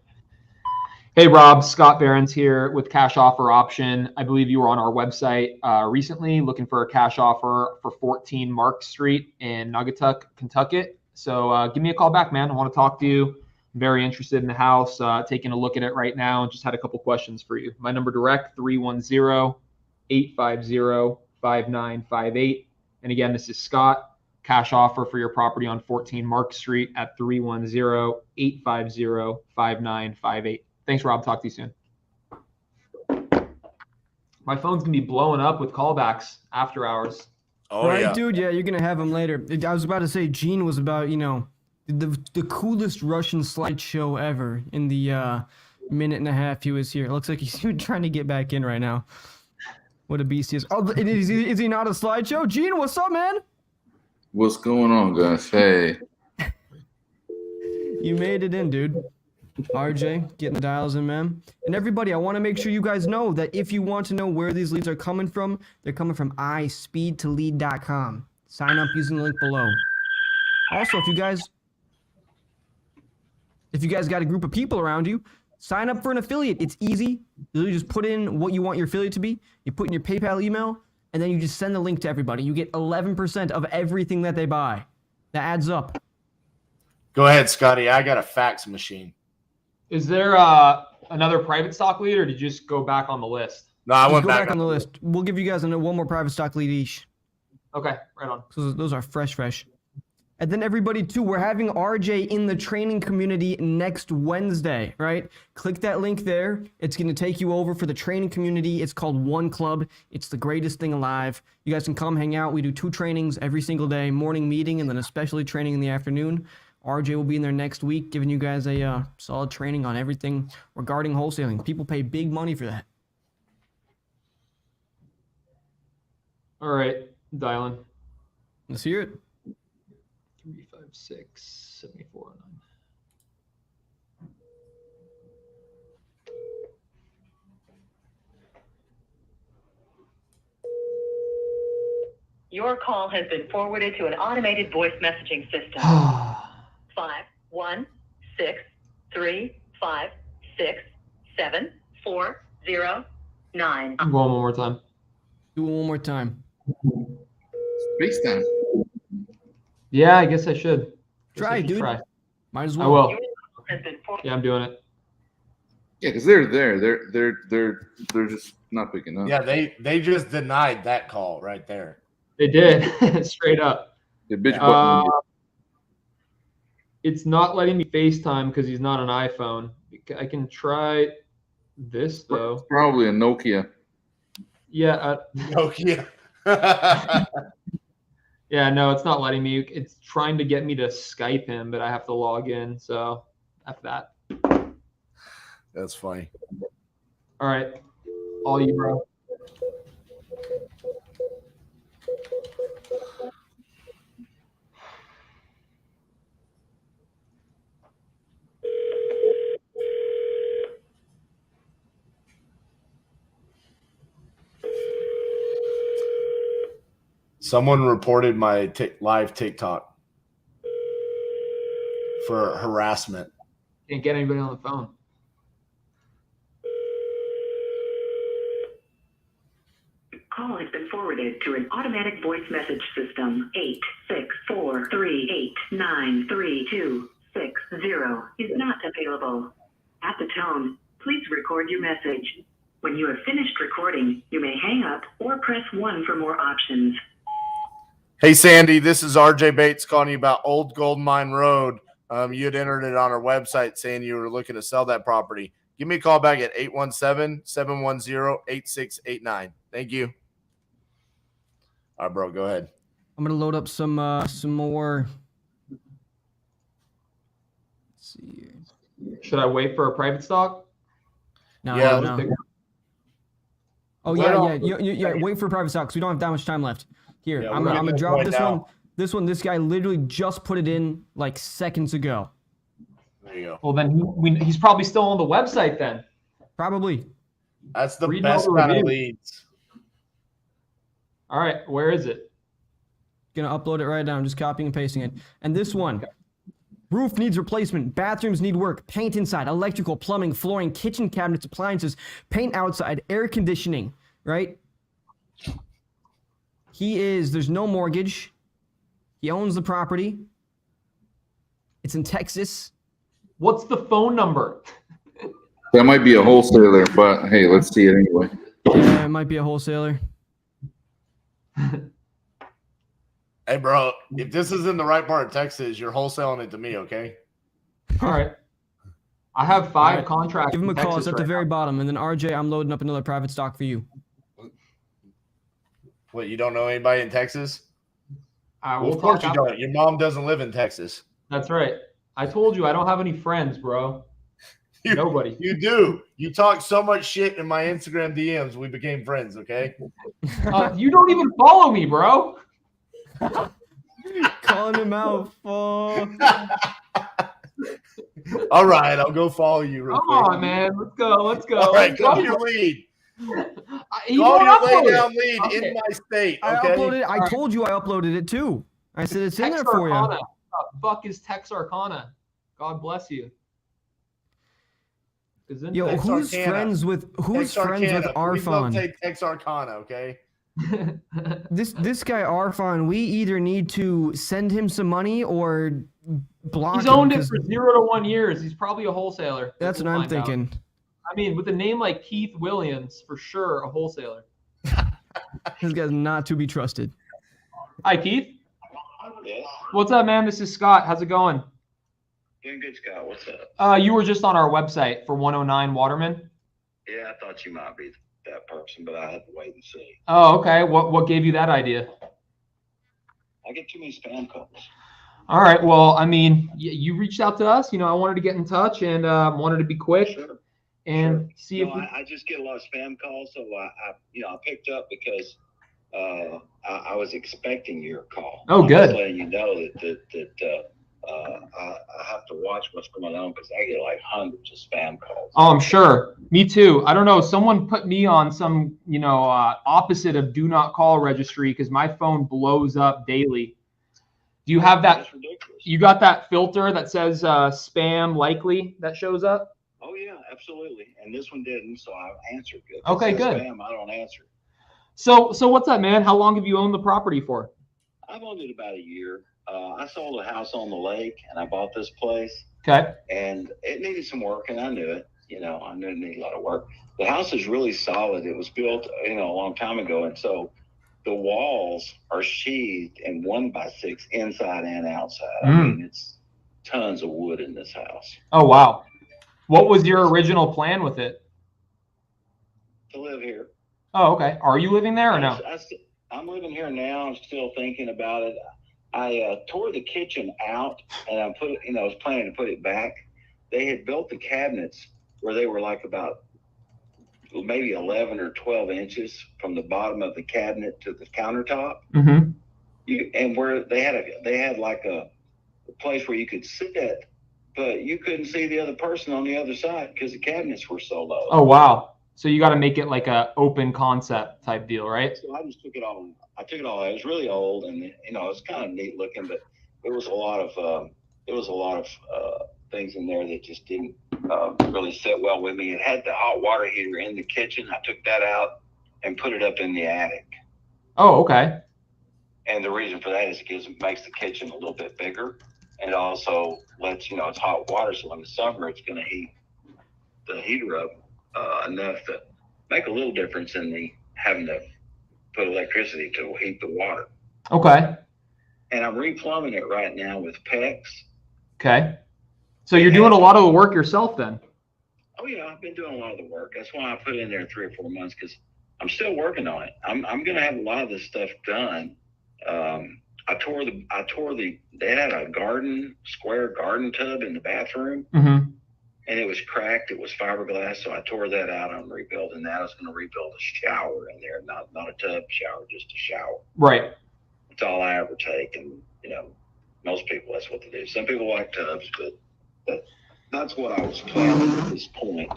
Hey, Rob. Scott Barron's here with Cash Offer Option. I believe you were on our website recently looking for a cash offer for 14 Mark Street in Naugatuck, Kentucky. So give me a call back, man. I want to talk to you. I'm very interested in the house, taking a look at it right now, and just had a couple questions for you. My number direct, 310-850-5958. And again, this is Scott. Cash offer for your property on 14 Mark Street at 310-850-5958. Thanks, Rob. Talk to you soon. My phone's going to be blowing up with callbacks after hours. Oh, right, yeah. dude? Yeah, you're going to have them later. I was about to say Gene was about, the coolest Russian slideshow ever in the minute and a half he was here. It looks like he's trying to get back in right now. What a beast he is. Oh, is he not a slideshow? Gene, what's up, man? What's going on, guys? Hey. You made it in, dude. RJ, getting the dials in, man. And everybody, I want to make sure you guys know that if you want to know where these leads are coming from, they're coming from ispeedtolead.com. Sign up using the link below. Also, if you guys got a group of people around you, sign up for an affiliate. It's easy. You just put in what you want your affiliate to be. You put in your PayPal email, and then you just send the link to everybody. You get 11% of everything that they buy. That adds up. Go ahead, Scotty. I got a fax machine. Is there another private stock lead, or did you just go back on the list? No, I went go back on the list. We'll give you guys one more private stock lead each. Okay, right on. So those are fresh. And then everybody too, we're having RJ in the training community next Wednesday, right? Click that link there. It's going to take you over for the training community. It's called One Club. It's the greatest thing alive. You guys can come hang out. We do 2 trainings every single day, morning meeting and then a specialty training in the afternoon. RJ will be in there next week, giving you guys a solid training on everything regarding wholesaling. People pay big money for that. All right, dialing. Let's hear it. 356 7409. Your call has been forwarded to an automated voice messaging system. 51635674009. I'm going one more time. Do it one more time. Space time. Yeah, I guess I should. Try, dude. Try. Might as I well. will. Your call has been forwarded. Yeah, I'm doing it. Yeah, because they're there. They're just not picking up. Yeah, they just denied that call right there. They did. Straight up. The bitch button. It's not letting me FaceTime because he's not an iPhone. I can try this though. It's probably a Nokia. Yeah. Nokia. Yeah, no, it's not letting me. It's trying to get me to Skype him, but I have to log in. So after that. That's funny. All right. All you, bro. Someone reported my live TikTok for harassment. Can't get anybody on the phone. Call has been forwarded to an automatic voice message system. 864389326 is not available. At the tone, please record your message. When you have finished recording, you may hang up or press 1 for more options. Hey, Sandy, this is RJ Bates calling you about Old Gold Mine Road. You had entered it on our website saying you were looking to sell that property. Give me a call back at 817-710-8689. Thank you. All right, bro, go ahead. I'm gonna load up some more. Let's see here. Should I wait for a private stock? No, Yeah, no. Oh Well, yeah. Wait for private stock because we don't have that much time left. Here, Yeah, I'm we're gonna gonna drop point this out. one. This guy literally just put it in like seconds ago. There you go. Well, then he's probably still on the website then. Probably. That's the Read all best the kind of reviews. leads. All right, where is it? Gonna upload it right now. I'm just copying and pasting it. And this one. Roof needs replacement. Bathrooms need work. Paint inside. Electrical, plumbing, flooring, kitchen cabinets, appliances, paint outside, air conditioning, right? There's no mortgage. He owns the property. It's in Texas. What's the phone number? That might be a wholesaler, but hey, let's see it anyway. Yeah, it might be a wholesaler. Hey, bro, if this is in the right part of Texas, you're wholesaling it to me, okay? All right. I have 5 right. contracts. Give him a in call. Texas It's at the right very now. bottom. And then RJ, I'm loading up another private stock for you. What, you don't know anybody in Texas? Well, Well, of course you don't. Your mom doesn't live in Texas. That's right. I told you I don't have any friends, bro. Nobody. You do. You talk so much shit in my Instagram DMs. We became friends, okay? You don't even follow me, bro. Calling him out, fool. All right, I'll go follow you real Come quick. on, man. Let's go. Let's go. All right, Let's call go. your lead. He Call won't your upload lay it. down lead Okay. in my state, I okay? uploaded. I told you I uploaded it too. I said it's in there for Texarkana. you. Fuck is Texarkana? God bless you. Is in Yo, Texas. who's Texarkana. friends with friends with Please don't Arfon? say Texarkana, okay? This guy Arfon, we either need to send him some money or block He's him. owned it 'Cause for 0 to 1 years. He's probably a wholesaler. That's what We'll I'm find out. thinking. I mean, with a name like Keith Williams, for sure, a wholesaler. This guy's not to be trusted. Hi, Keith. Yeah. What's up, man? This is Scott. How's it going? Doing good, Scott. What's up? You were just on our website for 109 Waterman. Yeah, I thought you might be that person, but I had to wait and see. Oh, okay. What gave you that idea? I get too many spam calls. All right. Well, I mean, you reached out to us. I wanted to get in touch and wanted to be quick and see if I just get a lot of spam calls, so I picked up because I was expecting your call. Oh, I'm good. Just letting you know that I have to watch what's going on because I get like hundreds of spam calls. Oh, I'm sure. Me too. I don't know. Someone put me on some, opposite of do not call registry because my phone blows up daily. Do you have that? That's ridiculous. You got that filter that says spam likely that shows up? Oh yeah, absolutely. And this one didn't, so I answered good. Okay, If it says good. Spam, I don't answer. So what's up, man? How long have you owned the property for? I've owned it about a year. I sold a house on the lake, and I bought this place. Okay. And it needed some work, and I knew it. I knew it needed a lot of work. The house is really solid. It was built, a long time ago, and so the walls are sheathed in 1x6 inside and outside. I mean, it's tons of wood in this house. Oh, wow. What was your original plan with it? To live here. Oh, okay. Are you living there or no? I'm living here now. I'm still thinking about it. I tore the kitchen out, and I was planning to put it back. They had built the cabinets where they were like about maybe 11 or 12 inches from the bottom of the cabinet to the countertop. Mm-hmm. And where they had like a place where you could sit, but you couldn't see the other person on the other side because the cabinets were so low. Oh, wow. So you got to make it like a open concept type deal, right? So I just took it all. I took it all. It was really old, and it was kind of neat looking, but there was a lot of things in there that just didn't really sit well with me. It had the hot water heater in the kitchen. I took that out and put it up in the attic. Oh, okay. And the reason for that is because it makes the kitchen a little bit bigger, and also lets it's hot water. So in the summer, it's going to heat the heater up enough to make a little difference in the having to put electricity to heat the water. Okay. And I'm replumbing it right now with PEX. Okay. So you're doing a lot of the work yourself then? Oh yeah, I've been doing a lot of the work. That's why I put it in there 3 or 4 months, because I'm still working on it. I'm going to have a lot of this stuff done. They had a square garden tub in the bathroom. Mm-hmm. And it was cracked. It was fiberglass, so I tore that out. I'm rebuilding that. I was going to rebuild a shower in there, not a tub shower, just a shower. Right. It's all I ever take, and most people, that's what they do. Some people like tubs, but that's what I was planning at this point.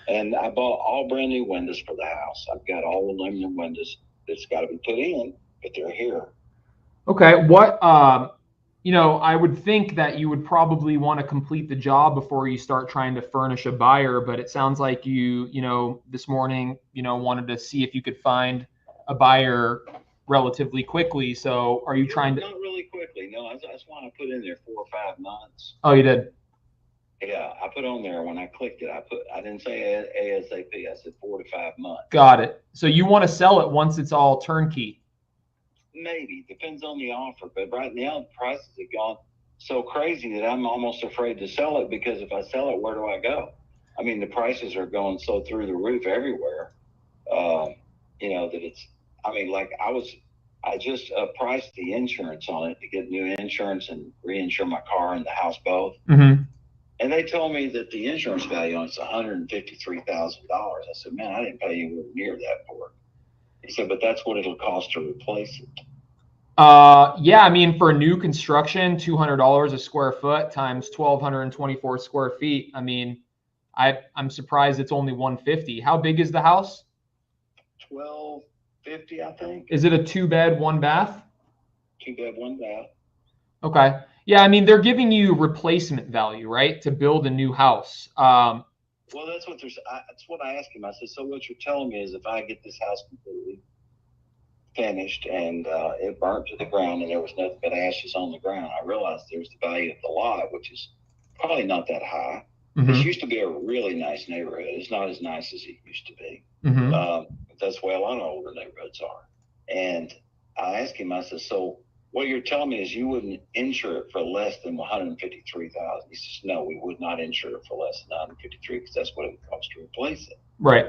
And I bought all brand new windows for the house. I've got all aluminum windows that's got to be put in, but they're here. Okay. What I would think that you would probably want to complete the job before you start trying to furnish a buyer, but it sounds like you this morning, wanted to see if you could find a buyer relatively quickly. So are you trying to? Not really quickly. No, that's why I put in there 4 or 5 months. Oh, you did? Yeah, I put on there when I clicked it. I didn't say ASAP. I said 4 to 5 months. Got it. So you want to sell it once it's all turnkey? Maybe, depends on the offer, but right now the prices have gone so crazy that I'm almost afraid to sell it, because if I sell it, where do I go? I mean, the prices are going so through the roof everywhere, that it's, I just priced the insurance on it to get new insurance and reinsure my car and the house both. Mm-hmm. And they told me that the insurance value on it's $153,000. I said, man, I didn't pay anywhere near that for it. He said, but that's what it'll cost to replace it. Yeah, I mean, for new construction, $200 a square foot times 1,224 square feet. I mean, I'm surprised it's only $150. How big is the house? 1,250, I think. Is it a 2-bed, 1-bath? 2-bed, 1-bath. Okay. Yeah, I mean, they're giving you replacement value, right, to build a new house. Well, that's what I asked him. I said, so what you're telling me is if I get this house completely finished and it burnt to the ground and there was nothing but ashes on the ground, I realized there's the value of the lot, which is probably not that high. Mm-hmm. This used to be a really nice neighborhood. It's not as nice as it used to be. Mm-hmm. That's the way a lot of older neighborhoods are. And I asked him, I said, so what you're telling me is you wouldn't insure it for less than 153,000. He says, no, we would not insure it for less than 153 because that's what it would cost to replace it. Right.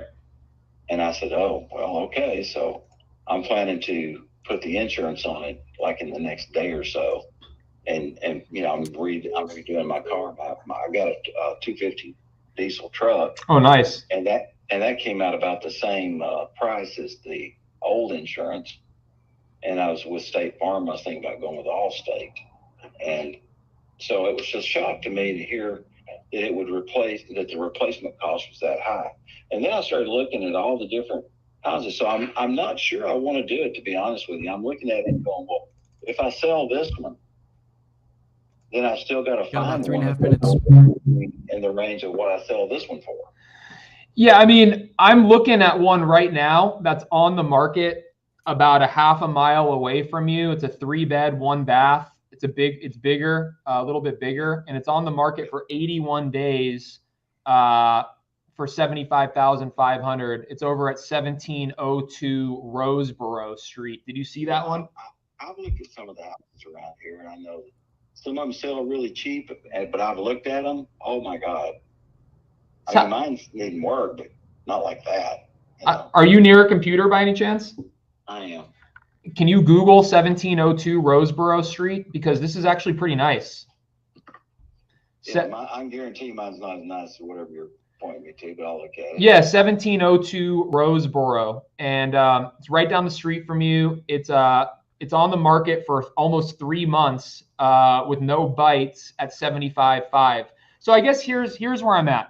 And I said, oh, well, okay. So I'm planning to put the insurance on it like in the next day or so. And you know, I'm redoing my car. I got a 250 diesel truck. Oh, nice. And that came out about the same price as the old insurance. And I was with State Farm. I was thinking about going with Allstate. And so it was just a shock to me to hear that it would that the replacement cost was that high. And then I started looking at all the different houses. So I'm not sure I want to do it, to be honest with you. I'm looking at it and going, well, if I sell this one, then I still got to find about 3.5 one minutes in the range of what I sell this one for. Yeah, I mean, I'm looking at one right now that's on the market about a half a mile away from you. It's a 3-bed, 1-bath. It's bigger, a little bit bigger, and it's on the market for 81 days for $75,500. It's over at 1702 Roseboro Street. Did you see that one? I've looked at some of the houses around here, and I know that some of them sell really cheap, but I've looked at them. Oh my God! I mean, mine's needing work, but not like that. You know? Are you near a computer by any chance? I am. Can you Google 1702 Roseboro Street? Because this is actually pretty nice. Yeah, I guarantee you mine's not as nice as whatever you're pointing me to, but I'll look at it. Yeah, 1702 Roseboro, and it's right down the street from you. It's on the market for almost 3 months with no bites at 75.5. So I guess here's where I'm at.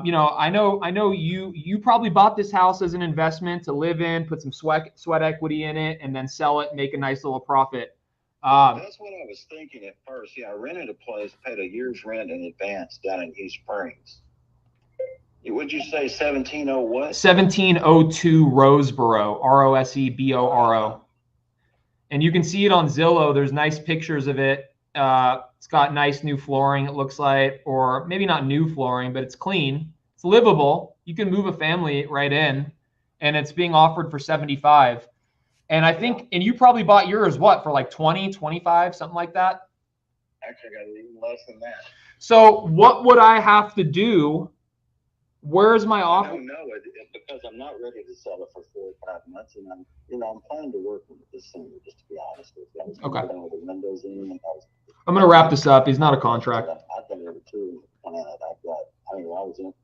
You know, I know you probably bought this house as an investment to live in, put some sweat equity in it, and then sell it, make a nice little profit. That's what I was thinking at first. Yeah, I rented a place, paid a year's rent in advance down in East Springs. Would you say 170 what? 1702 Roseboro, Roseboro. And you can see it on Zillow. There's nice pictures of it. It's got nice new flooring, it looks like, or maybe not new flooring, but it's clean. It's livable. You can move a family right in, and it's being offered for 75. And I think, and you probably bought yours, what, for like 20, 25, something like that? Actually, I got even less than that. So what would I have to do? Where's my offer? I don't know it because I'm not ready to sell it for 4 or 5 months, and I'm planning to work with this summer, just to be honest with you. I was Okay. put all the windows in, and I'm going to wrap this up. He's not a contract. I've done every tool on it.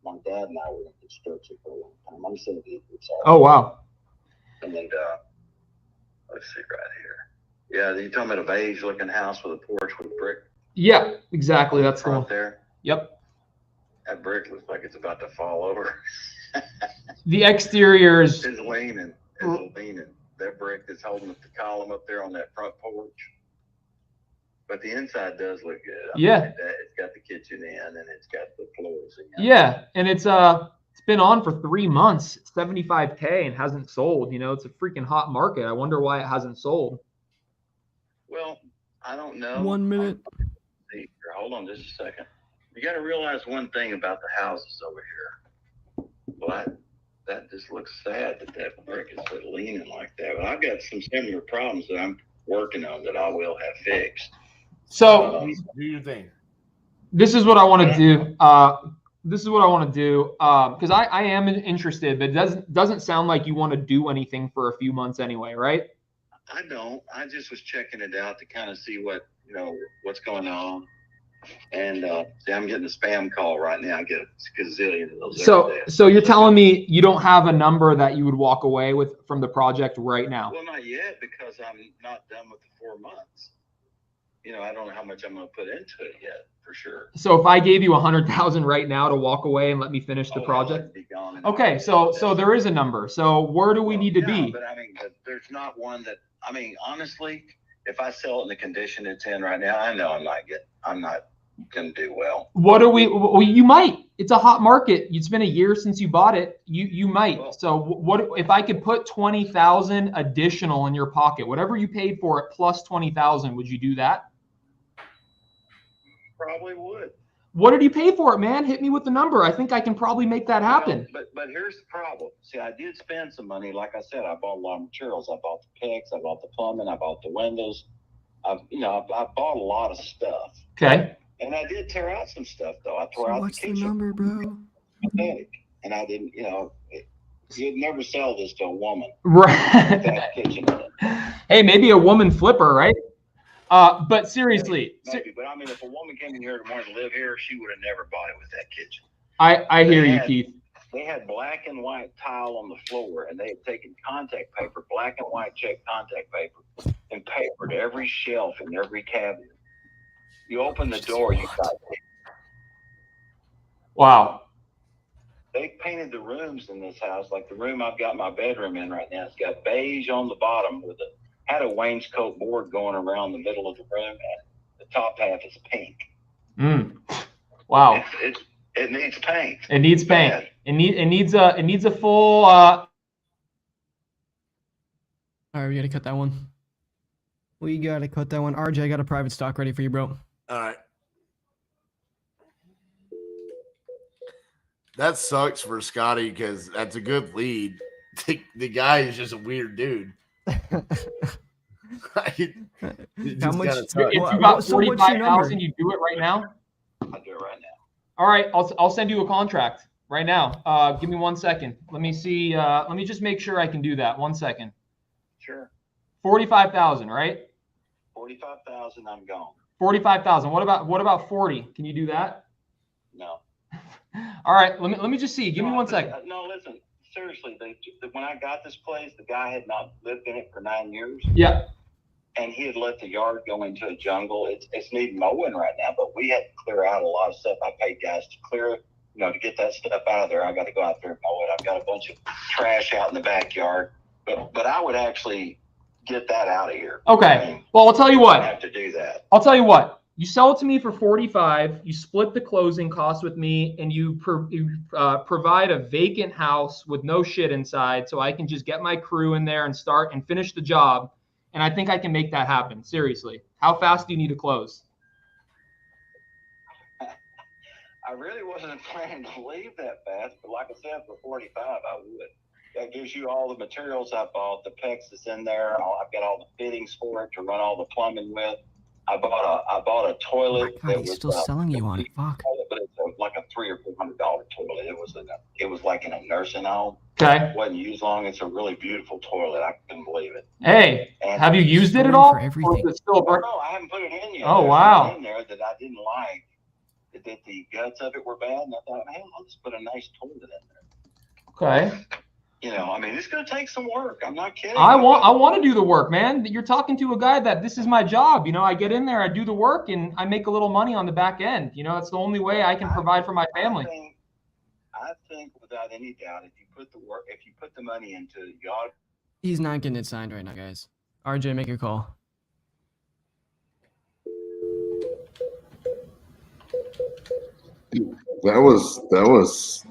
My dad and I were in construction for a long time. I'm 78 years old. Oh, wow. And let's see right here. Yeah, you talking about a beige-looking house with a porch with brick? Yeah, exactly. That's the right one. there. Yep. That brick looks like it's about to fall over. The exterior is It's leaning. That brick that's holding up the column up there on that front porch. But the inside does look good. I Yeah. mean, it's got the kitchen in, and it's got the floors in. Yeah, and it's been on for 3 months, 75K, and hasn't sold. You know, it's a freaking hot market. I wonder why it hasn't sold. Well, I don't know. 1 minute. See, hold on just a second. You got to realize one thing about the houses over here. Well, that just looks sad that brick is so leaning like that. But I've got some similar problems that I'm working on that I will have fixed. So Do your thing. this is what I want to do. Because I am interested, but it doesn't sound like you want to do anything for a few months anyway, right? I don't. I just was checking it out to kind of see what's going on. And see, I'm getting a spam call right now. I get a gazillion of those every day. So you're telling me you don't have a number that you would walk away with from the project right now? Well, not yet, because I'm not done with the 4 months. I don't know how much I'm going to put into it yet, for sure. So if I gave you 100,000 right now to walk away and let me finish the project? Be gone Okay, so there is a number. So where do we need to be? But but there's not one that, honestly, if I sell it in the condition it's in right now, I know I'm not going to do well. Well, you might. It's a hot market. It's been a year since you bought it. You might. Well, so what if I could put 20,000 additional in your pocket, whatever you paid for it plus 20,000, would you do that? Probably would. What did you pay for it, man? Hit me with the number. I think I can probably make that happen. Well, but here's the problem. See, I did spend some money. Like I said, I bought a lot of materials. I bought the PICs, I bought the plumbing, I bought the windows. I bought a lot of stuff. Okay. And I did tear out some stuff though. I tore So out what's the the kitchen. number, bro? And I didn't, you'd never sell this to a woman. Right. That kitchen in it. Hey, maybe a woman flipper, right? But seriously, Maybe. But I mean, if a woman came in here and wanted to live here, she would have never bought it with that kitchen. I hear you, Keith. They had black and white tile on the floor, and they had taken contact paper, black and white check contact paper, and papered every shelf and every cabinet. You open the door, you got it. Wow. They painted the rooms in this house, like the room I've got my bedroom in right now. It's got beige on the bottom had a wainscot board going around the middle of the room, and the top half is pink. Wow. It needs paint. It needs paint. Bad. It needs a full. All right, we gotta cut that one. We gotta cut that one. RJ, I got a private stock ready for you, bro. All right. That sucks for Scotty because that's a good lead. The guy is just a weird dude. How much? If you got 45,000, you do it right now. I'll do it right now. All right, I'll send you a contract right now. Give me 1 second. Let me see. Let me just make sure I can do that. 1 second. Sure. 45,000, right? 45,000. I'm gone. 45,000. What about 40? Can you do that? No. All right. Let me just see. Give me 1 second. No, listen. Seriously, when I got this place, the guy had not lived in it for 9 years. Yeah. And he had let the yard go into a jungle. It's needing mowing right now, but we had to clear out a lot of stuff. I paid guys to clear, to get that stuff out of there. I got to go out there and mow it. I've got a bunch of trash out in the backyard, but I would actually get that out of here. Okay. Well, I'll tell you what. I have to do that. I'll tell you what. You sell it to me for 45. You split the closing cost with me, and you provide a vacant house with no shit inside, so I can just get my crew in there and start and finish the job. And I think I can make that happen. Seriously. How fast do you need to close? I really wasn't planning to leave that fast, but like I said, for 45, I would. That gives you all the materials I bought, the PEX that's in there. I've got all the fittings for it to run all the plumbing with. I bought a toilet. God, he's still selling you on it. Fuck. But it's like a $300 or $400 toilet. It was like in a nursing home. Okay. It wasn't used long. It's a really beautiful toilet. I couldn't believe it. Hey, And have you used it at all? For everything. No, I haven't put it in yet. Oh, There's wow. something in there that I didn't like. That the guts of it were bad, and I thought, man, I'll just put a nice toilet in there. Okay. It's going to take some work. I'm not kidding. I want to do the work, man. You're talking to a guy that this is my job. I get in there, I do the work, and I make a little money on the back end. It's the only way I can provide for my family. I think without any doubt, if you put the money into it, you ought. He's not getting it signed right now, guys. RJ, make your call. That was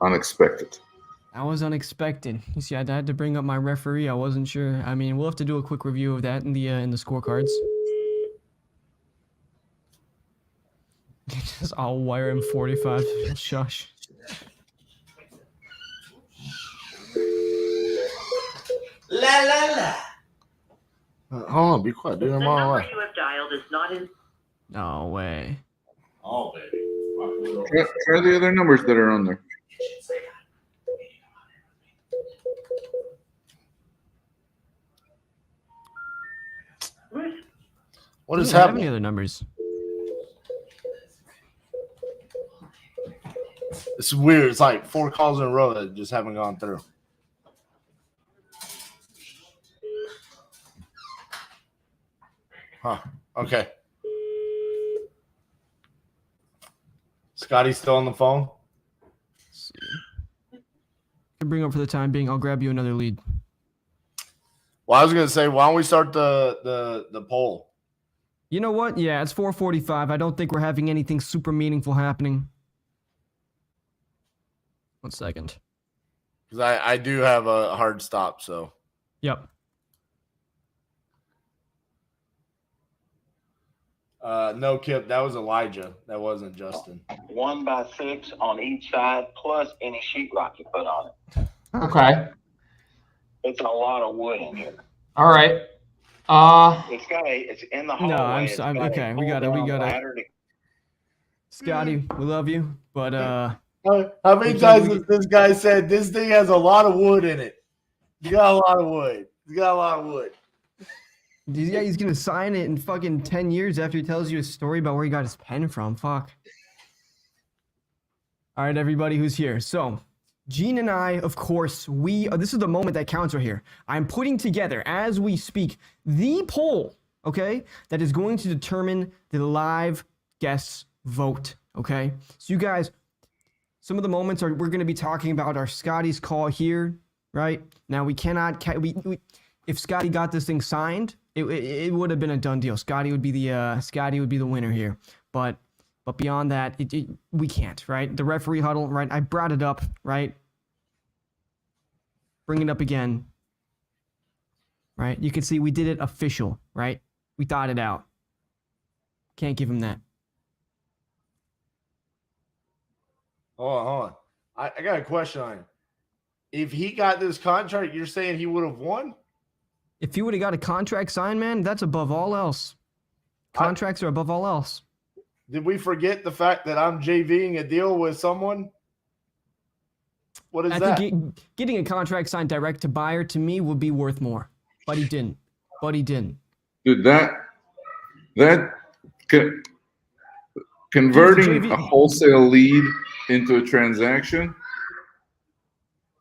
unexpected. That was unexpected. You see, I had to bring up my referee. I wasn't sure. I mean, we'll have to do a quick review of that in the scorecards. Just I'll wire him 45. Shush. La la la. Hold on, be quiet, dude. I'm on the way. You have dialed is not in. No way. Oh, baby. Try the other numbers that are on there. What is I don't have happening? any other numbers. This is weird. It's like 4 calls in a row that just haven't gone through. Huh. Okay. Scotty's still on the phone? Let's see. Can bring up for the time being. I'll grab you another lead. Well, I was gonna say, why don't we start the poll? You know what? Yeah, it's 4:45. I don't think we're having anything super meaningful happening. 1 second. Because I do have a hard stop, so. Yep. No, Kip, that was Elijah. That wasn't Justin. 1 by 6 on each side, plus any sheetrock you put on it. Okay. It's a lot of wood in here. All right. It's in the hallway. No, It's got a okay. We got pull-down it. ladder to- Scotty, we love you, but How many times has this guy said this thing has a lot of wood in it? You got a lot of wood. You got a lot of wood. yeah, he's gonna sign it in fucking 10 years after he tells you a story about where he got his pen from. Fuck. All right, everybody who's here. So, Gene and I, of course, this is the moment that counts right here. I'm putting together, as we speak, the poll, okay, that is going to determine the live guests vote, okay? So you guys, some of the moments we're going to be talking about our Scotty's call here, right? Now, we cannot, if Scotty got this thing signed, it would have been a done deal. Scotty would be the winner here, but beyond that, we can't, right? The referee huddle, right? I brought it up, right? Bring it up again, right? You can see we did it official, right? We thought it out. Can't give him that. Hold on. I got a question on him. If he got this contract, you're saying he would have won? If he would have got a contract signed, man, that's above all else. Contracts are above all else. Did we forget the fact that I'm JVing a deal with someone? What is that? Think getting a contract signed direct to buyer to me would be worth more, but he didn't. Dude, converting a wholesale lead into a transaction.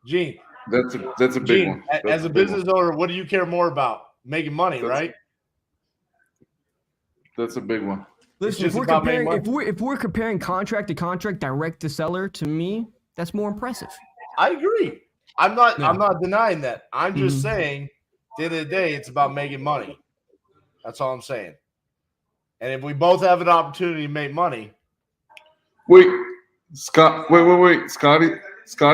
Gene, that's a big one. As a business owner, what do you care more about? Making money, right? That's a big one. Listen, if we're comparing contract to contract, direct to seller, to me, that's more impressive. I agree. I'm not denying that. I'm just saying, at the end of the day, it's about making money. That's all I'm saying. And if we both have an opportunity to make money. Wait. Scotty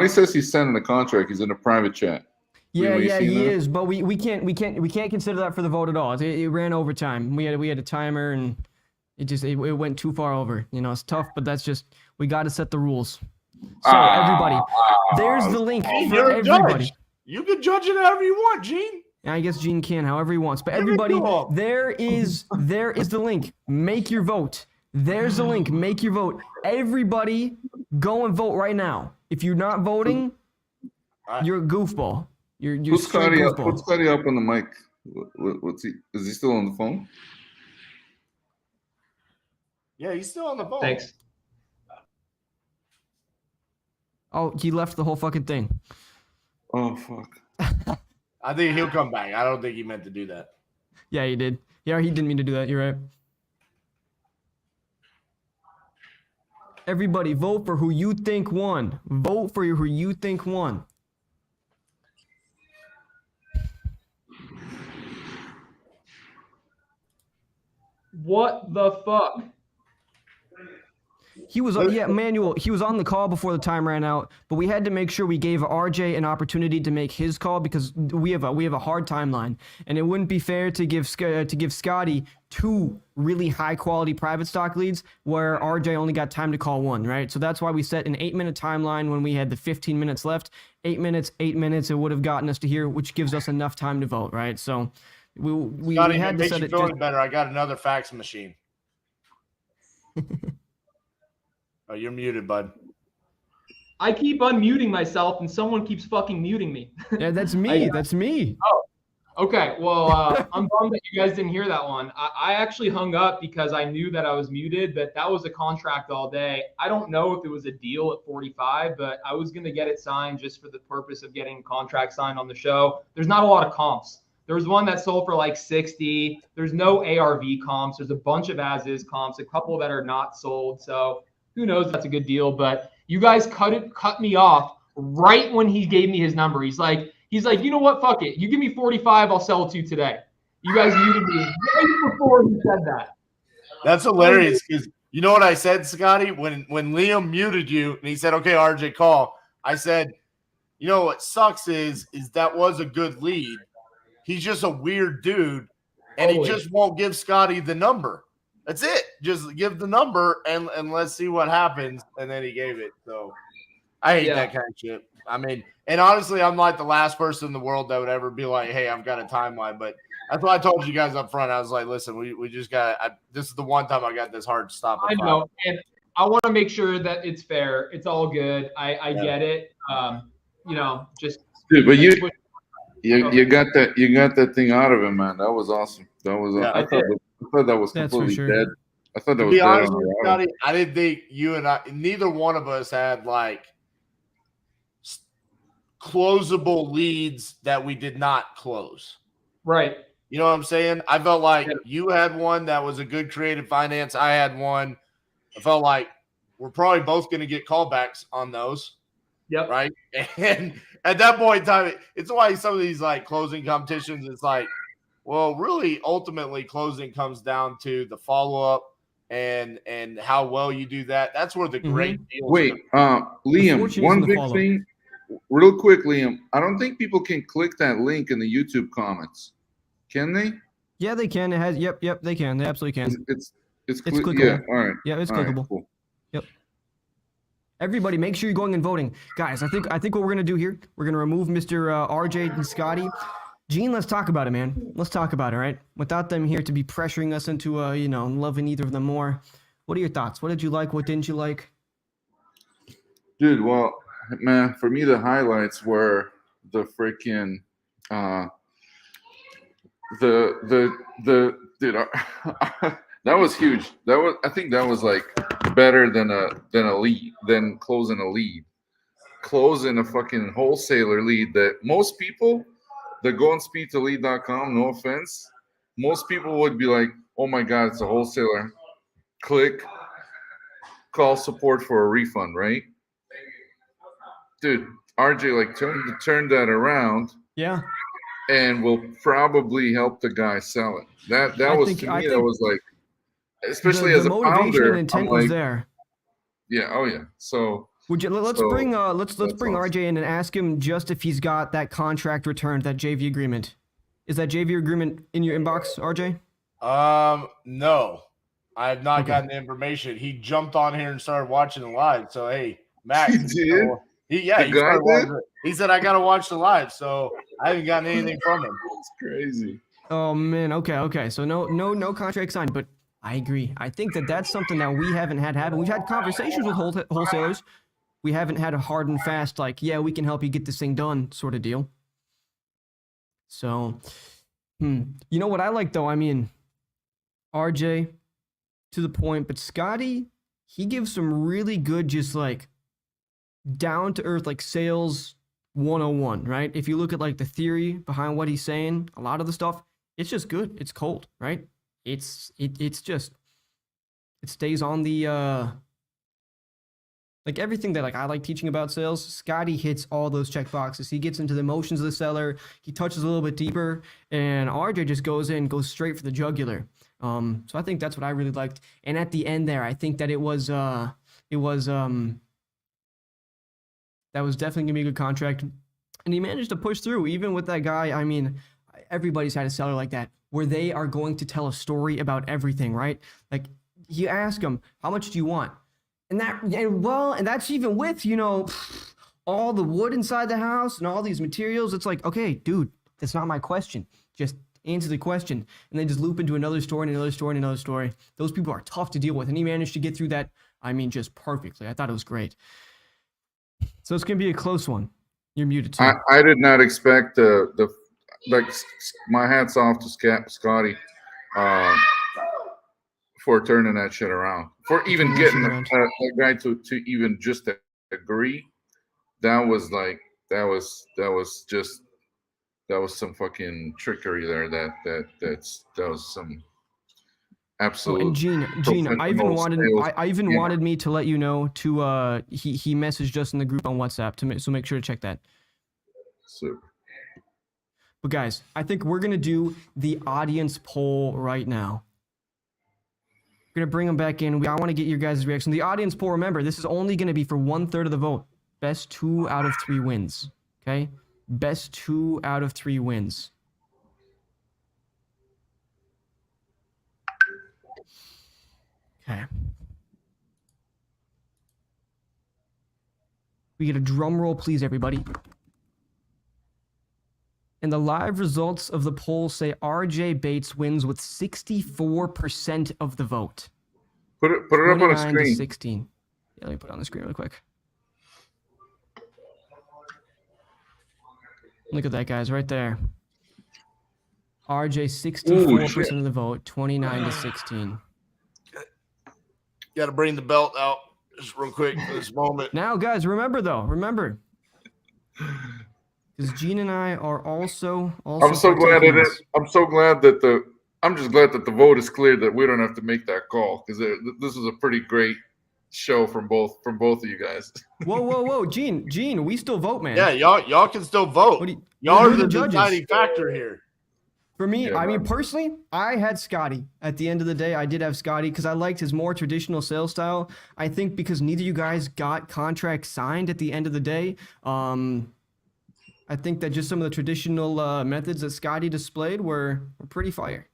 says he's sending the contract. He's in a private chat. Yeah, he is. But we can't consider that for the vote at all. It ran over time. We had a timer, and it went too far over. You know, it's tough, but that's just, we got to set the rules. So everybody, there's the link for everybody. Judge. You can judge it however you want, Gene. I guess Gene can however he wants. But everybody, there is the link. Make your vote. There's the link. Make your vote. Everybody, go and vote right now. If you're not voting, you're a goofball. You're put Scotty up. Goofball. Put Scotty up on the mic. What's he? Is he still on the phone? Yeah, he's still on the phone. Thanks. Oh, he left the whole fucking thing. Oh, fuck. I think he'll come back. I don't think he meant to do that. Yeah, he did. Yeah, he didn't mean to do that. You're right. Everybody, vote for who you think won. Vote for who you think won. What the fuck? He was, Manuel, he was on the call before the time ran out, but we had to make sure we gave RJ an opportunity to make his call because we have a hard timeline, and it wouldn't be fair to give Scotty two really high quality private stock leads where RJ only got time to call one, right? So that's why we set an 8-minute timeline when we had the 15 minutes left. 8 minutes, it would have gotten us to here, which gives us enough time to vote, right? So we Scotty, had to set it. Feeling better. I got another fax machine. Oh, you're muted, bud. I keep unmuting myself, and someone keeps fucking muting me. Yeah, that's me. That's me. Oh, okay. Well, I'm bummed that you guys didn't hear that one. I actually hung up because I knew that I was muted, but that was a contract all day. I don't know if it was a deal at 45, but I was going to get it signed just for the purpose of getting a contract signed on the show. There's not a lot of comps. There was one that sold for like 60. There's no ARV comps. There's a bunch of as-is comps, a couple that are not sold. So who knows if that's a good deal, but you guys cut me off right when he gave me his number. He's like, you know what? Fuck it. You give me 45, I'll sell it to you today. You guys muted me right before he said that. That's hilarious because you know what I said, Scotty? When Liam muted you and he said, okay, RJ, call. I said, you know what sucks is that was a good lead. He's just a weird dude, and he just won't give Scotty the number. That's it. Just give the number and let's see what happens. And then he gave it. So I hate that kind of shit. I mean, and honestly, I'm like the last person in the world that would ever be like, hey, I've got a timeline. But That's why I told you guys up front. I was like, listen, we just got. This is the one time I got this hard stop. I know, and I want to make sure that it's fair. It's all good. I get it. Just dude, but you got that thing out of him, man. That was awesome. That was. Yeah, I thought that was That's completely for sure. dead. I thought that to was be dead honest on with you, arrival. Scotty, I didn't think you and I, neither one of us had like closable leads that we did not close. Right. You know what I'm saying? I felt like you had one that was a good creative finance. I had one. I felt like we're probably both going to get callbacks on those. Yep. Right. And at that point in time, it's why some of these like closing competitions, it's like, well, really, ultimately, closing comes down to the follow up and how well you do that. That's where the great deals. Wait, Liam, one big thing, real quick, Liam. I don't think people can click that link in the YouTube comments. Can they? Yeah, they can. It has. Yep. They can. They absolutely can. It's clickable. Yeah. All right. Yeah, it's all right, clickable. cool. Yep. Everybody, make sure you're going and voting, guys. I think what we're gonna do here, we're gonna remove Mr. RJ and Scotty. Gene, let's talk about it, man. Let's talk about it, right? Without them here to be pressuring us into loving either of them more. What are your thoughts? What did you like? What didn't you like? Dude, well, man, for me the highlights were the freaking dude, that was huge. I think that was like better than a lead, than closing a lead. Closing a fucking wholesaler lead that most people that go on speedtolead.com, no offense, most people would be like, oh my God, it's a wholesaler. Click, call support for a refund, right? Dude, RJ like turned that around. Yeah. And will probably help the guy sell it. That was like, especially as a founder, and intent was there. Yeah. Oh yeah. So would you let's bring RJ in and ask him just if he's got that contract returned, that JV agreement. Is that JV agreement in your inbox, RJ? No, I have not gotten the information. He jumped on here and started watching the live. So hey, Max, he did. He said I gotta watch the live, so I haven't gotten anything from him. It's crazy. Oh man, okay. So no contract signed, but I agree. I think that's something that we haven't had happen. We've had conversations with wholesalers. We haven't had a hard and fast like, yeah, we can help you get this thing done sort of deal. So, you know what I like though? I mean, RJ to the point, but Scotty, he gives some really good, just like down to earth, like sales 101, right? If you look at like the theory behind what he's saying, a lot of the stuff, it's just good. It's cold, right? It's just, it stays on the, like everything that like I like teaching about sales, Scotty hits all those check boxes. He gets into the emotions of the seller. He touches a little bit deeper, and RJ just goes straight for the jugular. So I think that's what I really liked. And at the end there, I think that that was definitely gonna be a good contract. And he managed to push through, even with that guy. I mean, everybody's had a seller like that, where they are going to tell a story about everything, right? Like you ask them, how much do you want? And that's even with, all the wood inside the house and all these materials. It's like, okay, dude, that's not my question. Just answer the question. And then just loop into another story and another story and another story. Those people are tough to deal with. And he managed to get through that, I mean, just perfectly. I thought it was great. So it's going to be a close one. You're muted, too. I did not expect my hat's off to Scotty for turning that shit around. For even getting a guy to even just agree. That was some fucking trickery there. That was some absolute. And Gene, I even wanted me to let you know to he messaged us in the group on WhatsApp so make sure to check that. Super. But guys, I think we're gonna do the audience poll right now. We're gonna bring them back in. I want to get your guys' reaction. The audience poll. Remember, this is only gonna be for 1/3 of the vote. Best 2 out of 3 wins. Okay, best 2 out of 3 wins. Okay. We get a drum roll, please, everybody. And the live results of the poll say RJ Bates wins with 64% of the vote. Put it up on a 29 to screen. 16. Yeah, let me put it on the screen really quick. Look at that, guys, right there. RJ 64% of the vote, 29 to 16. Got to bring the belt out just real quick for this moment. Now, guys, remember, because Gene and I are also I'm so glad partaking in that this. I'm just glad that the vote is clear, that we don't have to make that call, because this is a pretty great show from both of you guys. Whoa, Gene, we still vote, man. Yeah, y'all can still vote. Y'all are the deciding factor here. For me, Yeah, I mean, man. personally, I had Scotty. At the end of the day, I did have Scotty because I liked his more traditional sales style. I think because neither of you guys got contracts signed at the end of the day, I think that just some of the traditional methods that Scotty displayed were pretty fire.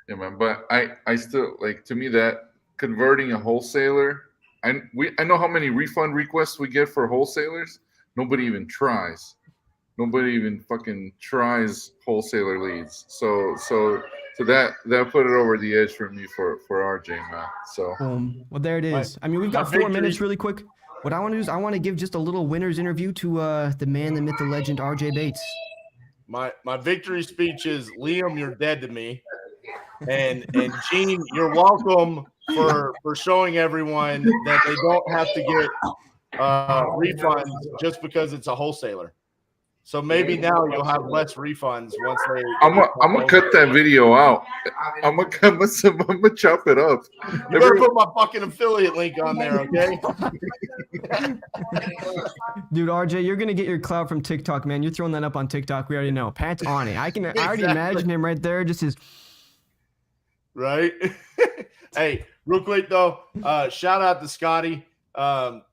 Yeah, man. But I still, like, to me, that converting a wholesaler, I know how many refund requests we get for wholesalers. Nobody even tries. Nobody even fucking tries wholesaler leads. So that put it over the edge for me for RJ, man. So Well, there it is. I mean, we've got 4 minutes really quick. What I want to do is I want to give just a little winner's interview to the man, the myth, the legend, RJ Bates. My victory speech is, Liam, you're dead to me. And Gene, you're welcome for showing everyone that they don't have to get refunds just because it's a wholesaler. So maybe now you'll have less refunds once they. I'm gonna cut that video out. I'm gonna chop it up. You better put my fucking affiliate link on there, okay? Dude, RJ, you're gonna get your clout from TikTok, man. You're throwing that up on TikTok. We already know. Pat's on it. I already imagine him right there, just his. Right. Hey, real quick though, shout out to Scotty,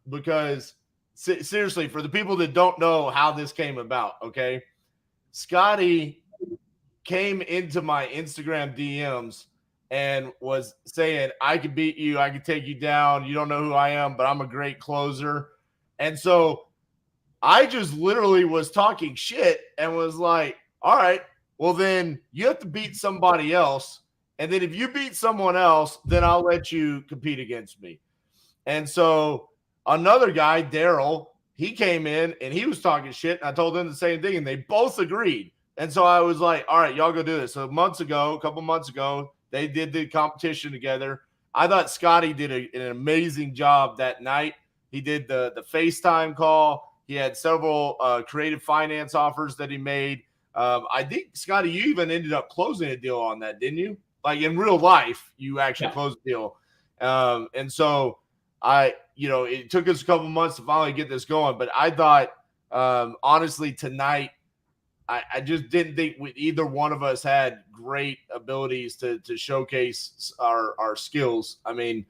because seriously, for the people that don't know how this came about, okay, Scotty came into my Instagram DMs and was saying, I could beat you, I could take you down, you don't know who I am, but I'm a great closer. And so I just literally was talking shit and was like, all right, well then you have to beat somebody else. And then if you beat someone else, then I'll let you compete against me. And so another guy, Daryll, he came in and he was talking shit. And I told them the same thing and they both agreed. And so I was like, all right, y'all go do this. So a couple months ago, they did the competition together. I thought Scotty did an amazing job that night. He did the FaceTime call. He had several creative finance offers that he made. I think, Scotty, you even ended up closing a deal on that, didn't you? Like in real life, you actually closed the deal. And so it took us a couple months to finally get this going. But I thought, honestly, tonight, I just didn't think either one of us had great abilities to showcase our skills. I mean,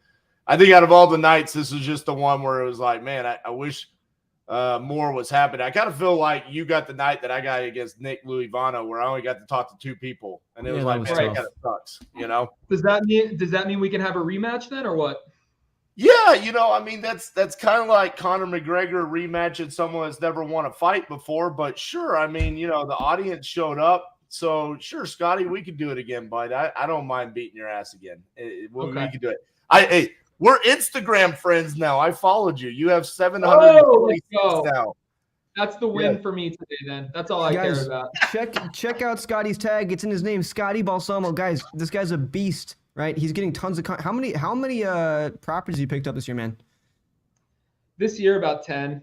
I think out of all the nights, this was just the one where it was like, man, I wish more was happening. I kind of feel like you got the night that I got against Nick Louisvano, where I only got to talk to 2 people, and it was like, man, that kind of sucks, you know? Does that mean we can have a rematch then, or what? Yeah, I mean, that's kind of like Conor McGregor rematching someone that's never won a fight before, but sure, I mean, the audience showed up, so sure, Scotty, we could do it again, bud. I don't mind beating your ass again. We could do it. Hey, we're Instagram friends now. I followed you. You have 726 now. That's the win for me today, then. That's all I care about. Check out Scotty's tag. It's in his name, Scotty Balsamo. Guys, this guy's a beast, right? He's getting tons of how many properties you picked up this year, man? This year, about 10.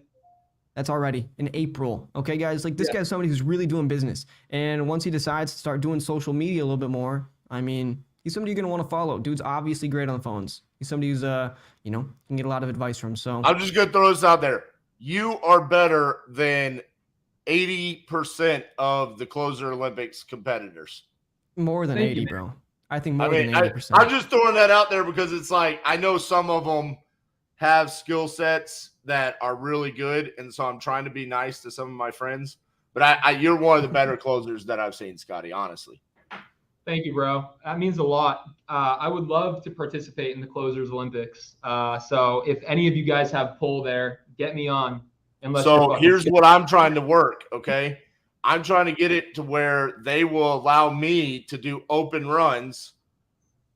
That's already in April. Okay, guys, like this guy's somebody who's really doing business. And once he decides to start doing social media a little bit more, I mean, he's somebody you're going to want to follow. Dude's obviously great on the phones. He's somebody who's, can get a lot of advice from. So I'm just going to throw this out there. You are better than 80% of the Closer Olympics competitors. More than 80, bro. I think more than 80%. I'm just throwing that out there because it's like, I know some of them have skill sets that are really good. And so I'm trying to be nice to some of my friends. But you're one of the better closers that I've seen, Scotty, honestly. Thank you, bro. That means a lot. I would love to participate in the Closers Olympics. So if any of you guys have pull there, get me on. So here's what I'm trying to work, okay? I'm trying to get it to where they will allow me to do open runs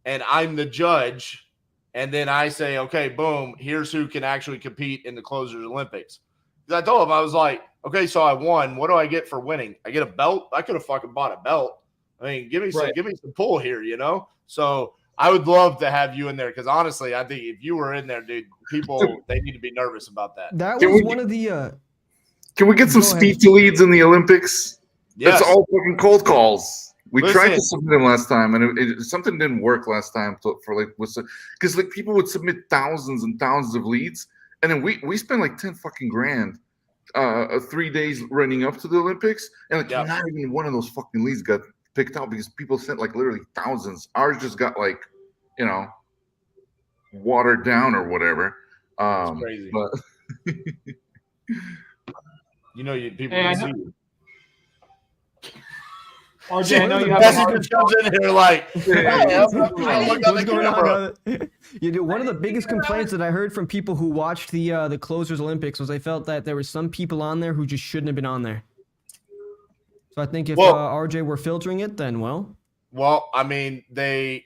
and I'm the judge. And then I say, okay, boom, here's who can actually compete in the Closers Olympics. Because I told him, I was like, okay, so I won. What do I get for winning? I get a belt? I could have fucking bought a belt. I mean, give me some pull here, you know? So I would love to have you in there because honestly, I think if you were in there, dude, people, they need to be nervous about that. That was one of the Can we get some speed to leads in the Olympics? Yes. That's all fucking cold calls. We Listen. tried to submit them last time, and something didn't work last time because like people would submit thousands and thousands of leads, and then we spent like 10 fucking grand 3 days running up to the Olympics, and like not even one of those fucking leads got picked out because people sent like literally thousands. Ours just got like, you know, watered down or whatever. It's crazy. But you know, people can see you. RJ, I know you have a hard comes in here like, what's going on? One of the biggest complaints that I heard from people who watched the Closers Olympics was they felt that there were some people on there who just shouldn't have been on there. So I think if RJ were filtering it, then well, I mean, they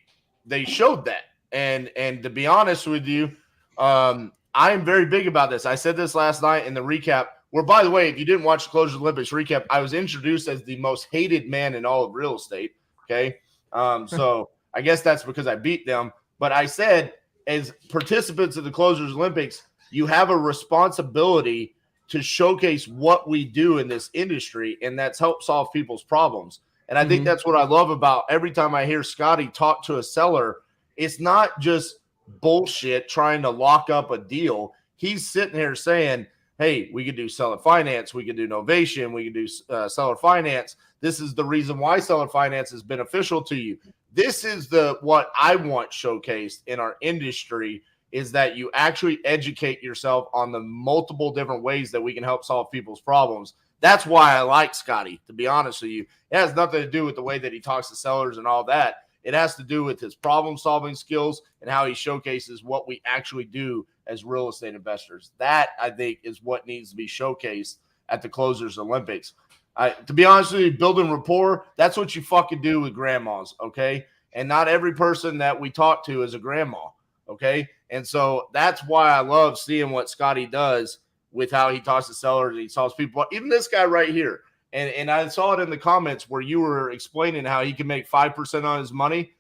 showed that, and to be honest with you, I am very big about this. I said this last night in the recap. Where, by the way, if you didn't watch the Closers Olympics recap, I was introduced as the most hated man in all of real estate. Okay. So I guess that's because I beat them. But I said, as participants of the Closers Olympics, you have a responsibility to showcase what we do in this industry, and that's help solve people's problems. And I think that's what I love about every time I hear Scotty talk to a seller. It's not just bullshit trying to lock up a deal. He's sitting here saying, hey, we could do seller finance, we could do novation, we could do seller finance. This is the reason why seller finance is beneficial to you. This is what I want showcased in our industry, is that you actually educate yourself on the multiple different ways that we can help solve people's problems. That's why I like Scotty, to be honest with you. It has nothing to do with the way that he talks to sellers and all that. It has to do with his problem-solving skills and how he showcases what we actually do as real estate investors. That, I think, is what needs to be showcased at the Closers Olympics. To be honest with you, building rapport, that's what you fucking do with grandmas, okay? And not every person that we talk to is a grandma, okay? And so that's why I love seeing what Scotty does with how he talks to sellers and he solves people. Even this guy right here. And I saw it in the comments where you were explaining how he can make 5% on his money.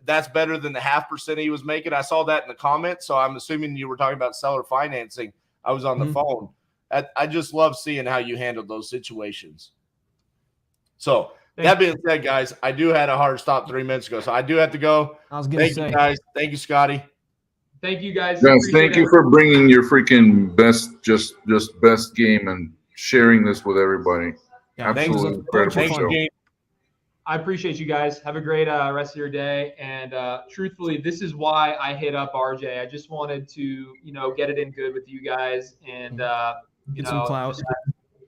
That's better than the 0.5% he was making. I saw that in the comments, so I'm assuming you were talking about seller financing. I was on the phone. I just love seeing how you handled those situations. So that being said, guys, I do had a hard stop 3 minutes ago, so I do have to go. I was going to say, you guys. Thank you, Scotty. Thank you, guys. Yes, thank you for bringing your freaking best game and sharing this with everybody. Yeah, absolutely incredible show. I appreciate you guys. Have a great rest of your day. And truthfully, this is why I hit up RJ. I just wanted to, get it in good with you guys and get some clout.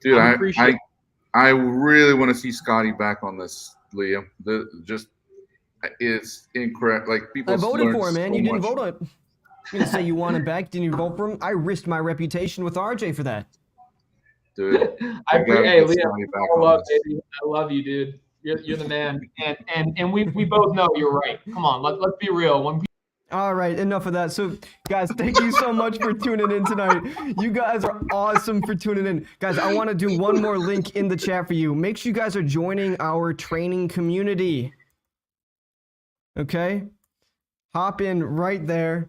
Dude, I really want to see Scotty back on this, Liam. It's incredible. Like people. I voted for him, man. You didn't vote on it. You didn't say you want him back. Didn't you vote for him? I risked my reputation with RJ for that. Dude, hey, Liam, I love you, dude. You're the man, and we both know you're right. Come on, let's be real. All right, enough of that. So, guys, thank you so much for tuning in tonight. You guys are awesome for tuning in. Guys, I want to do one more link in the chat for you. Make sure you guys are joining our training community. Okay? Hop in right there.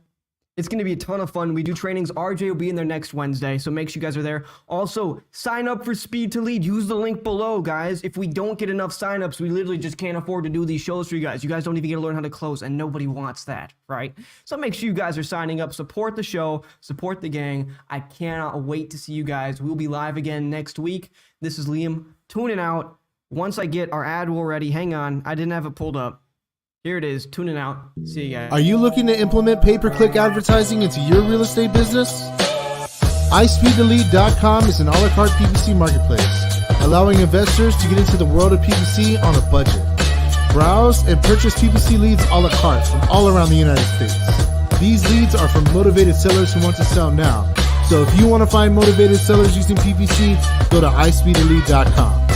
It's going to be a ton of fun. We do trainings. RJ will be in there next Wednesday, so make sure you guys are there. Also, sign up for Speed to Lead. Use the link below, guys. If we don't get enough signups, we literally just can't afford to do these shows for you guys. You guys don't even get to learn how to close, and nobody wants that, right? So make sure you guys are signing up. Support the show. Support the gang. I cannot wait to see you guys. We'll be live again next week. This is Liam tuning out. Once I get our ad roll ready, hang on. I didn't have it pulled up. Here it is, tuning out. See you guys. Are you looking to implement pay-per-click advertising into your real estate business? iSpeedTheLead.com is an a la carte PPC marketplace, allowing investors to get into the world of PPC on a budget. Browse and purchase PPC leads a la carte from all around the United States. These leads are from motivated sellers who want to sell now. So if you want to find motivated sellers using PPC, go to iSpeedTheLead.com.